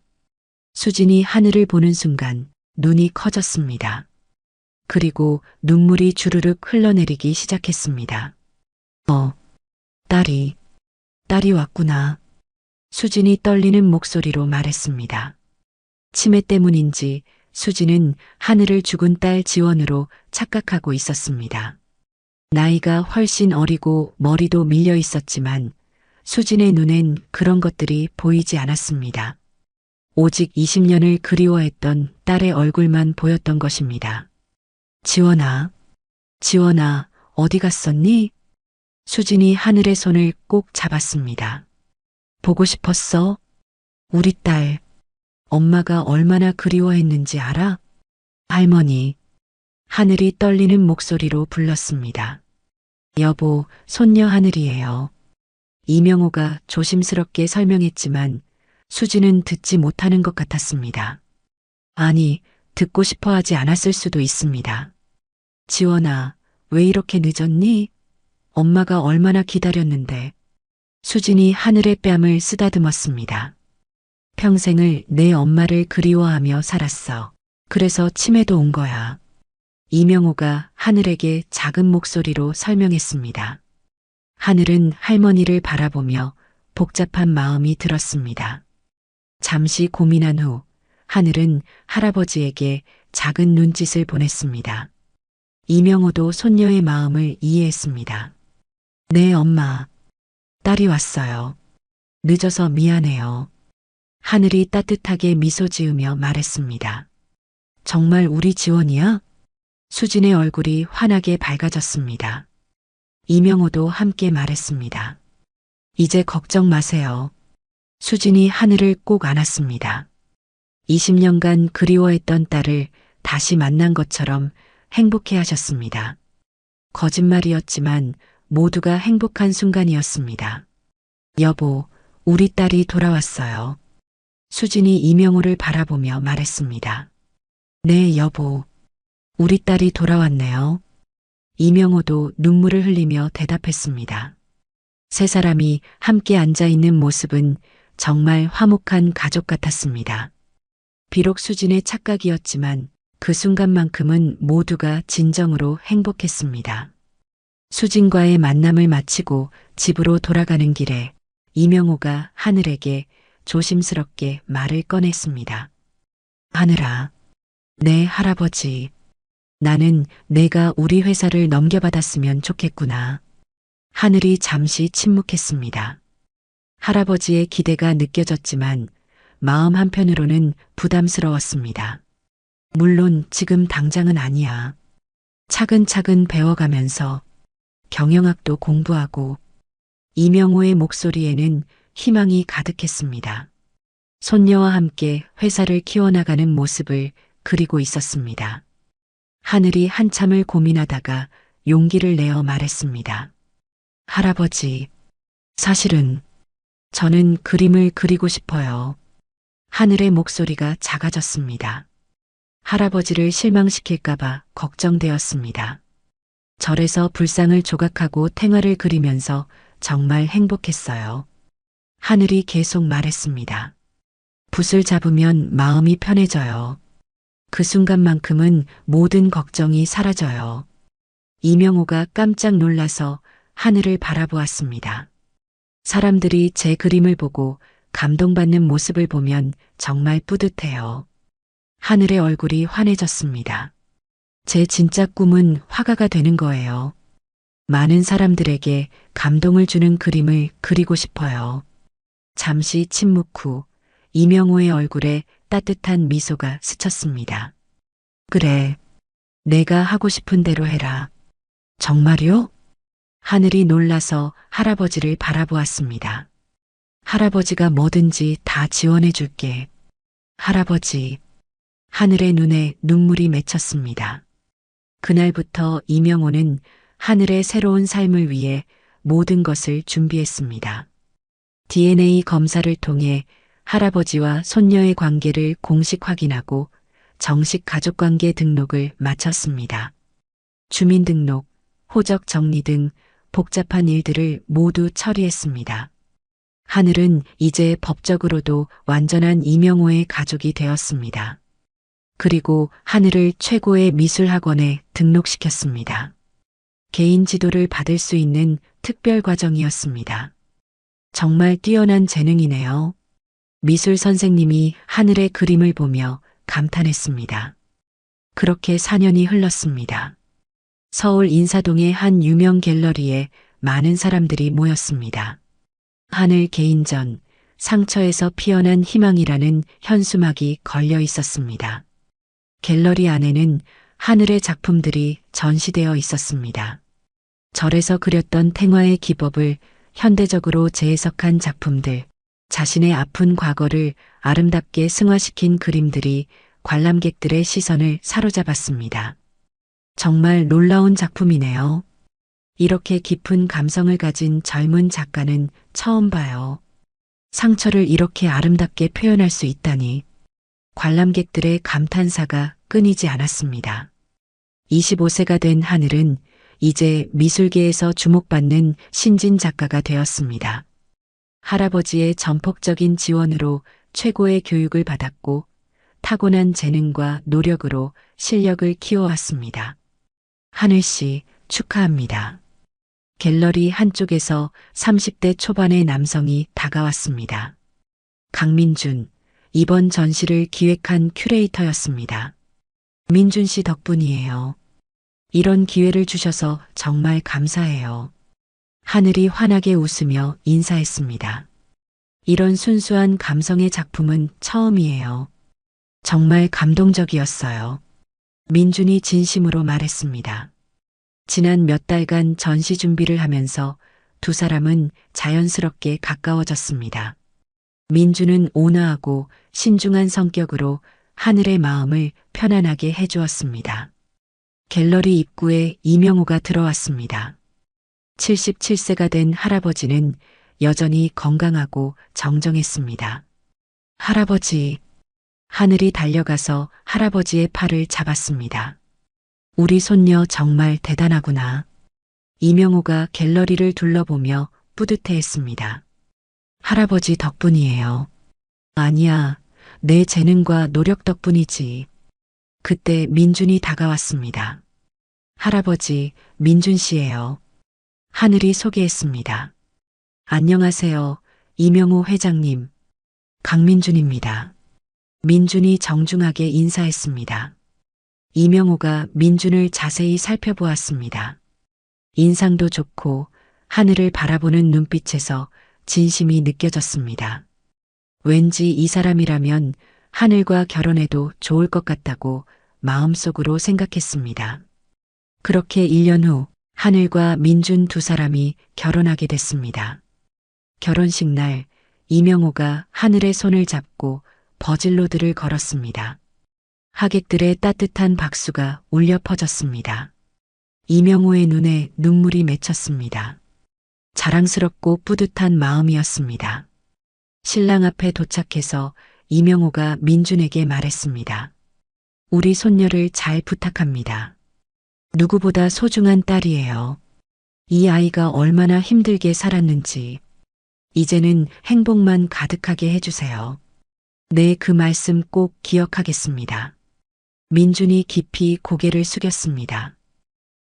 수진이 하늘을 보는 순간 눈이 커졌습니다. 그리고 눈물이 주르륵 흘러내리기 시작했습니다. 딸이 왔구나. 수진이 떨리는 목소리로 말했습니다. 치매 때문인지 수진은 하늘을 죽은 딸 지원으로 착각하고 있었습니다. 나이가 훨씬 어리고 머리도 밀려 있었지만 수진의 눈엔 그런 것들이 보이지 않았습니다. 오직 20년을 그리워했던 딸의 얼굴만 보였던 것입니다. 지원아, 어디 갔었니? 수진이 하늘의 손을 꼭 잡았습니다. 보고 싶었어? 우리 딸, 엄마가 얼마나 그리워했는지 알아? 할머니, 하늘이 떨리는 목소리로 불렀습니다. 여보, 손녀 하늘이에요. 이명호가 조심스럽게 설명했지만 수진은 듣지 못하는 것 같았습니다. 아니, 듣고 싶어 하지 않았을 수도 있습니다. 지원아, 왜 이렇게 늦었니? 엄마가 얼마나 기다렸는데. 수진이 하늘의 뺨을 쓰다듬었습니다. 평생을 내 엄마를 그리워하며 살았어. 그래서 치매도 온 거야. 이명호가 하늘에게 작은 목소리로 설명했습니다. 하늘은 할머니를 바라보며 복잡한 마음이 들었습니다. 잠시 고민한 후 하늘은 할아버지에게 작은 눈짓을 보냈습니다. 이명호도 손녀의 마음을 이해했습니다. 네, 엄마. 딸이 왔어요. 늦어서 미안해요. 하늘이 따뜻하게 미소 지으며 말했습니다. 정말 우리 지원이야? 수진의 얼굴이 환하게 밝아졌습니다. 이명호도 함께 말했습니다. 이제 걱정 마세요. 수진이 하늘을 꼭 안았습니다. 20년간 그리워했던 딸을 다시 만난 것처럼 행복해 하셨습니다. 거짓말이었지만 모두가 행복한 순간이었습니다. 여보, 우리 딸이 돌아왔어요. 수진이 이명호를 바라보며 말했습니다. 네, 여보. 우리 딸이 돌아왔네요. 이명호도 눈물을 흘리며 대답했습니다. 세 사람이 함께 앉아 있는 모습은 정말 화목한 가족 같았습니다. 비록 수진의 착각이었지만 그 순간만큼은 모두가 진정으로 행복했습니다. 수진과의 만남을 마치고 집으로 돌아가는 길에 이명호가 하늘에게 조심스럽게 말을 꺼냈습니다. 하늘아, 네 할아버지. 나는 내가 우리 회사를 넘겨받았으면 좋겠구나. 하늘이 잠시 침묵했습니다. 할아버지의 기대가 느껴졌지만 마음 한편으로는 부담스러웠습니다. 물론 지금 당장은 아니야. 차근차근 배워가면서 경영학도 공부하고. 이명호의 목소리에는 희망이 가득했습니다. 손녀와 함께 회사를 키워나가는 모습을 그리고 있었습니다. 하늘이 한참을 고민하다가 용기를 내어 말했습니다. 할아버지, 사실은 저는 그림을 그리고 싶어요. 하늘의 목소리가 작아졌습니다. 할아버지를 실망시킬까봐 걱정되었습니다. 절에서 불상을 조각하고 탱화를 그리면서 정말 행복했어요. 하늘이 계속 말했습니다. 붓을 잡으면 마음이 편해져요. 그 순간만큼은 모든 걱정이 사라져요. 이명호가 깜짝 놀라서 하늘을 바라보았습니다. 사람들이 제 그림을 보고 감동받는 모습을 보면 정말 뿌듯해요. 하늘의 얼굴이 환해졌습니다. 제 진짜 꿈은 화가가 되는 거예요. 많은 사람들에게 감동을 주는 그림을 그리고 싶어요. 잠시 침묵 후 이명호의 얼굴에 따뜻한 미소가 스쳤습니다. 그래, 내가 하고 싶은 대로 해라. 정말요? 하늘이 놀라서 할아버지를 바라보았습니다. 할아버지가 뭐든지 다 지원해 줄게. 할아버지, 하늘의 눈에 눈물이 맺혔습니다. 그날부터 이명호는 하늘의 새로운 삶을 위해 모든 것을 준비했습니다. DNA 검사를 통해 할아버지와 손녀의 관계를 공식 확인하고 정식 가족관계 등록을 마쳤습니다. 주민등록, 호적 정리 등 복잡한 일들을 모두 처리했습니다. 하늘은 이제 법적으로도 완전한 이명호의 가족이 되었습니다. 그리고 하늘을 최고의 미술학원에 등록시켰습니다. 개인 지도를 받을 수 있는 특별 과정이었습니다. 정말 뛰어난 재능이네요. 미술 선생님이 하늘의 그림을 보며 감탄했습니다. 그렇게 4년이 흘렀습니다. 서울 인사동의 한 유명 갤러리에 많은 사람들이 모였습니다. 하늘 개인전, 상처에서 피어난 희망이라는 현수막이 걸려 있었습니다. 갤러리 안에는 하늘의 작품들이 전시되어 있었습니다. 절에서 그렸던 탱화의 기법을 현대적으로 재해석한 작품들, 자신의 아픈 과거를 아름답게 승화시킨 그림들이 관람객들의 시선을 사로잡았습니다. 정말 놀라운 작품이네요. 이렇게 깊은 감성을 가진 젊은 작가는 처음 봐요. 상처를 이렇게 아름답게 표현할 수 있다니. 관람객들의 감탄사가 끊이지 않았습니다. 25세가 된 하늘은 이제 미술계에서 주목받는 신진 작가가 되었습니다. 할아버지의 전폭적인 지원으로 최고의 교육을 받았고 타고난 재능과 노력으로 실력을 키워왔습니다. 하늘 씨, 축하합니다. 갤러리 한쪽에서 30대 초반의 남성이 다가왔습니다. 강민준, 이번 전시를 기획한 큐레이터였습니다. 민준 씨 덕분이에요. 이런 기회를 주셔서 정말 감사해요. 하늘이 환하게 웃으며 인사했습니다. 이런 순수한 감성의 작품은 처음이에요. 정말 감동적이었어요. 민준이 진심으로 말했습니다. 지난 몇 달간 전시 준비를 하면서 두 사람은 자연스럽게 가까워졌습니다. 민준은 온화하고 신중한 성격으로 하늘의 마음을 편안하게 해주었습니다. 갤러리 입구에 이명호가 들어왔습니다. 77세가 된 할아버지는 여전히 건강하고 정정했습니다. 할아버지, 하늘이 달려가서 할아버지의 팔을 잡았습니다. 우리 손녀 정말 대단하구나. 이명호가 갤러리를 둘러보며 뿌듯해했습니다. 할아버지 덕분이에요. 아니야, 내 재능과 노력 덕분이지. 그때 민준이 다가왔습니다. 할아버지, 민준 씨예요. 하늘이 소개했습니다. 안녕하세요, 이명호 회장님. 강민준입니다. 민준이 정중하게 인사했습니다. 이명호가 민준을 자세히 살펴보았습니다. 인상도 좋고 하늘을 바라보는 눈빛에서 진심이 느껴졌습니다. 왠지 이 사람이라면 하늘과 결혼해도 좋을 것 같다고 마음속으로 생각했습니다. 그렇게 1년 후 하늘과 민준 두 사람이 결혼하게 됐습니다. 결혼식 날 이명호가 하늘의 손을 잡고 버질로드를 걸었습니다. 하객들의 따뜻한 박수가 울려 퍼졌습니다. 이명호의 눈에 눈물이 맺혔습니다. 자랑스럽고 뿌듯한 마음이었습니다. 신랑 앞에 도착해서 이명호가 민준에게 말했습니다. 우리 손녀를 잘 부탁합니다. 누구보다 소중한 딸이에요. 이 아이가 얼마나 힘들게 살았는지 이제는 행복만 가득하게 해주세요. 네, 그 말씀 꼭 기억하겠습니다. 민준이 깊이 고개를 숙였습니다.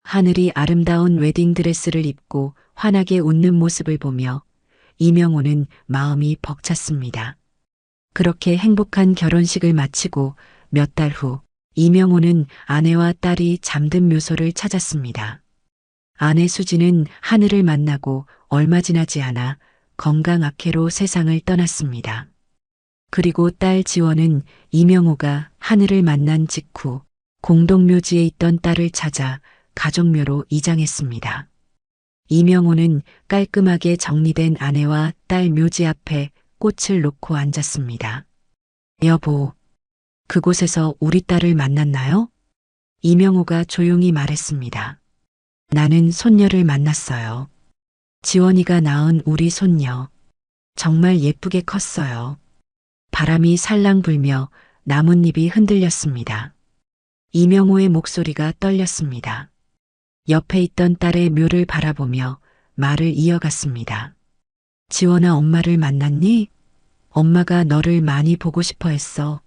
하늘이 아름다운 웨딩드레스를 입고 환하게 웃는 모습을 보며 이명호는 마음이 벅찼습니다. 그렇게 행복한 결혼식을 마치고 몇 달 후 이명호는 아내와 딸이 잠든 묘소를 찾았습니다. 아내 수지는 하늘을 만나고 얼마 지나지 않아 건강 악화로 세상을 떠났습니다. 그리고 딸 지원은 이명호가 하늘을 만난 직후 공동묘지에 있던 딸을 찾아 가족묘로 이장했습니다. 이명호는 깔끔하게 정리된 아내와 딸 묘지 앞에 꽃을 놓고 앉았습니다. 여보, 그곳에서 우리 딸을 만났나요? 이명호가 조용히 말했습니다. 나는 손녀를 만났어요. 지원이가 낳은 우리 손녀. 정말 예쁘게 컸어요. 바람이 살랑 불며 나뭇잎이 흔들렸습니다. 이명호의 목소리가 떨렸습니다. 옆에 있던 딸의 묘를 바라보며 말을 이어갔습니다. 지원아, 엄마를 만났니? 엄마가 너를 많이 보고 싶어 했어.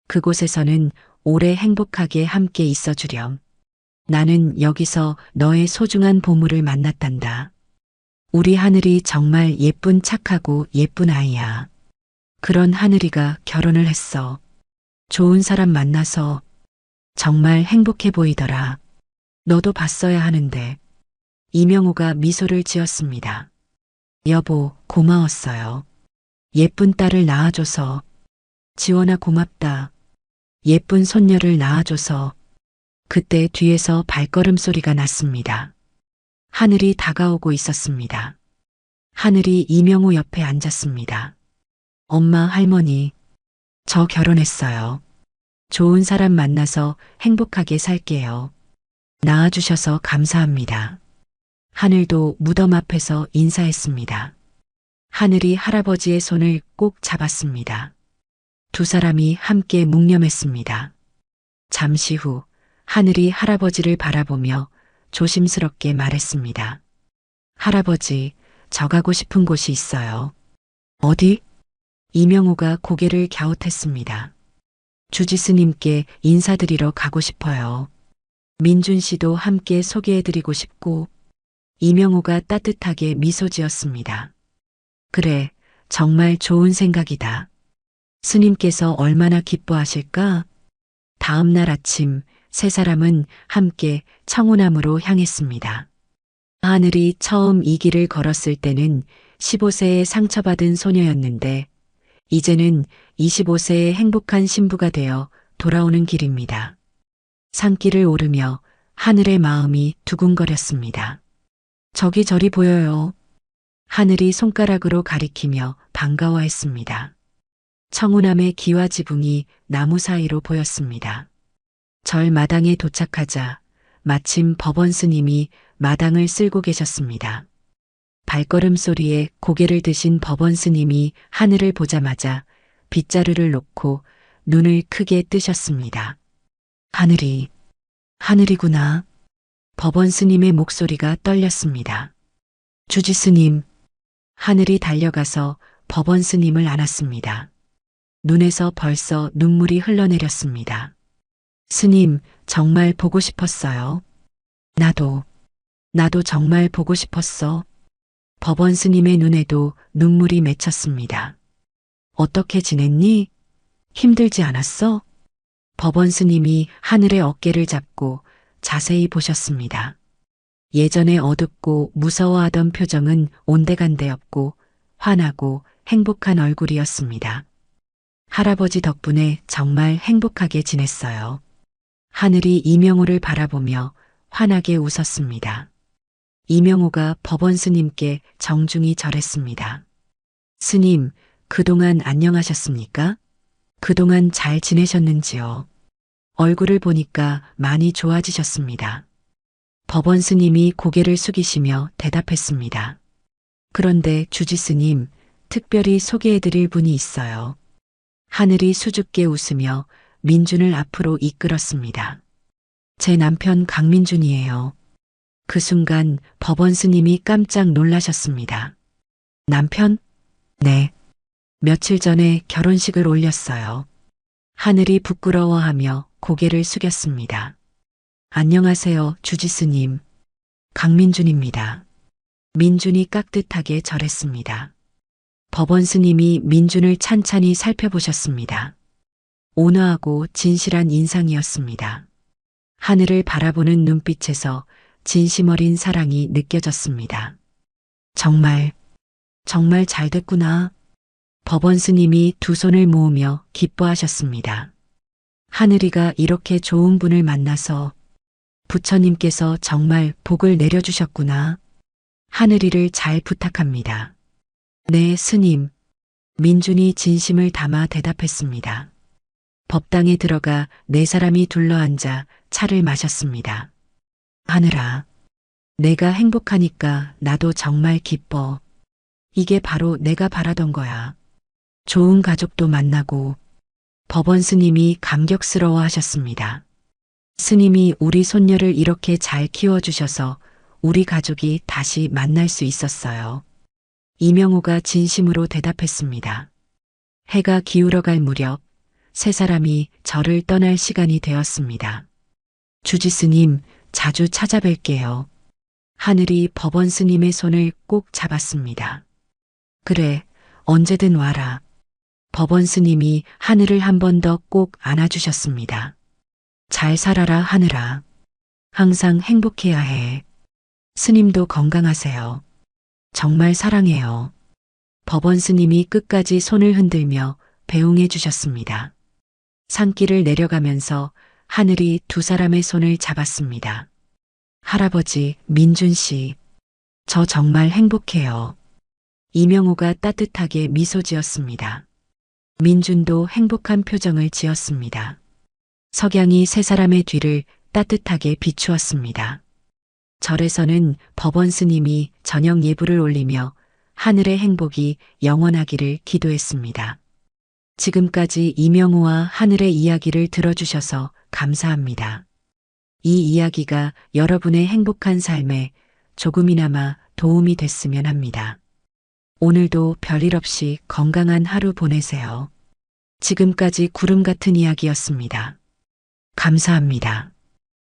그곳에서는 오래 행복하게 함께 있어 주렴. 나는 여기서 너의 소중한 보물을 만났단다. 우리 하늘이 정말 예쁜 착하고 예쁜 아이야. 그런 하늘이가 결혼을 했어. 좋은 사람 만나서 정말 행복해 보이더라. 너도 봤어야 하는데. 이명호가 미소를 지었습니다. 여보, 고마웠어요. 예쁜 딸을 낳아줘서. 지원아, 고맙다. 예쁜 손녀를 낳아줘서. 그때 뒤에서 발걸음 소리가 났습니다. 하늘이 다가오고 있었습니다. 하늘이 이명호 옆에 앉았습니다. 엄마, 할머니, 저 결혼했어요. 좋은 사람 만나서 행복하게 살게요. 낳아주셔서 감사합니다. 하늘도 무덤 앞에서 인사했습니다. 하늘이 할아버지의 손을 꼭 잡았습니다. 두 사람이 함께 묵념했습니다. 잠시 후 하늘이 할아버지를 바라보며 조심스럽게 말했습니다. 할아버지, 저 가고 싶은 곳이 있어요. 어디? 이명호가 고개를 갸웃했습니다. 주지스님께 인사드리러 가고 싶어요. 민준 씨도 함께 소개해드리고 싶고. 이명호가 따뜻하게 미소 지었습니다. 그래, 정말 좋은 생각이다. 스님께서 얼마나 기뻐하실까? 다음 날 아침 세 사람은 함께 청운암으로 향했습니다. 하늘이 처음 이 길을 걸었을 때는 15세의 상처받은 소녀였는데 이제는 25세의 행복한 신부가 되어 돌아오는 길입니다. 산길을 오르며 하늘의 마음이 두근거렸습니다. 저기 저리 보여요. 하늘이 손가락으로 가리키며 반가워했습니다. 청운함의 기와 지붕이 나무 사이로 보였습니다. 절 마당에 도착하자 마침 법원 스님이 마당을 쓸고 계셨습니다. 발걸음 소리에 고개를 드신 법원 스님이 하늘을 보자마자 빗자루를 놓고 눈을 크게 뜨셨습니다. 하늘이구나. 법원 스님의 목소리가 떨렸습니다. 주지 스님. 하늘이 달려가서 법원 스님을 안았습니다. 눈에서 벌써 눈물이 흘러내렸습니다. 스님, 정말 보고 싶었어요. 나도 정말 보고 싶었어. 법원 스님의 눈에도 눈물이 맺혔습니다. 어떻게 지냈니? 힘들지 않았어? 법원 스님이 하늘의 어깨를 잡고 자세히 보셨습니다. 예전에 어둡고 무서워하던 표정은 온데간데 없고 환하고 행복한 얼굴이었습니다. 할아버지 덕분에 정말 행복하게 지냈어요. 하늘이 이명호를 바라보며 환하게 웃었습니다. 이명호가 법원 스님께 정중히 절했습니다. 스님, 그동안 안녕하셨습니까? 그동안 잘 지내셨는지요? 얼굴을 보니까 많이 좋아지셨습니다. 법원 스님이 고개를 숙이시며 대답했습니다. 그런데 주지 스님, 특별히 소개해드릴 분이 있어요. 하늘이 수줍게 웃으며 민준을 앞으로 이끌었습니다. 제 남편 강민준이에요. 그 순간 법원 스님이 깜짝 놀라셨습니다. 남편? 네. 며칠 전에 결혼식을 올렸어요. 하늘이 부끄러워하며 고개를 숙였습니다. 안녕하세요, 주지 스님. 강민준입니다. 민준이 깍듯하게 절했습니다. 법원 스님이 민준을 찬찬히 살펴보셨습니다. 온화하고 진실한 인상이었습니다. 하늘을 바라보는 눈빛에서 진심 어린 사랑이 느껴졌습니다. 정말 잘 됐구나. 법원 스님이 두 손을 모으며 기뻐하셨습니다. 하늘이가 이렇게 좋은 분을 만나서 부처님께서 정말 복을 내려주셨구나. 하늘이를 잘 부탁합니다. 네, 스님. 민준이 진심을 담아 대답했습니다. 법당에 들어가 네 사람이 둘러앉아 차를 마셨습니다. 하늘아, 내가 행복하니까 나도 정말 기뻐. 이게 바로 내가 바라던 거야. 좋은 가족도 만나고. 법원 스님이 감격스러워 하셨습니다. 스님이 우리 손녀를 이렇게 잘 키워주셔서 우리 가족이 다시 만날 수 있었어요. 이명호가 진심으로 대답했습니다. 해가 기울어갈 무렵 세 사람이 절을 떠날 시간이 되었습니다. 주지 스님, 자주 찾아뵐게요. 하늘이 법원 스님의 손을 꼭 잡았습니다. 그래, 언제든 와라. 법원 스님이 하늘을 한 번 더 꼭 안아주셨습니다. 잘 살아라, 하늘아. 항상 행복해야 해. 스님도 건강하세요. 정말 사랑해요. 법원 스님이 끝까지 손을 흔들며 배웅해 주셨습니다. 산길을 내려가면서 하늘이 두 사람의 손을 잡았습니다. 할아버지, 민준 씨, 저 정말 행복해요. 이명호가 따뜻하게 미소 지었습니다. 민준도 행복한 표정을 지었습니다. 석양이 세 사람의 뒤를 따뜻하게 비추었습니다. 절에서는 법원 스님이 저녁 예불을 올리며 하늘의 행복이 영원하기를 기도했습니다. 지금까지 이명호와 하늘의 이야기를 들어주셔서 감사합니다. 이 이야기가 여러분의 행복한 삶에 조금이나마 도움이 됐으면 합니다. 오늘도 별일 없이 건강한 하루 보내세요. 지금까지 구름 같은 이야기였습니다. 감사합니다.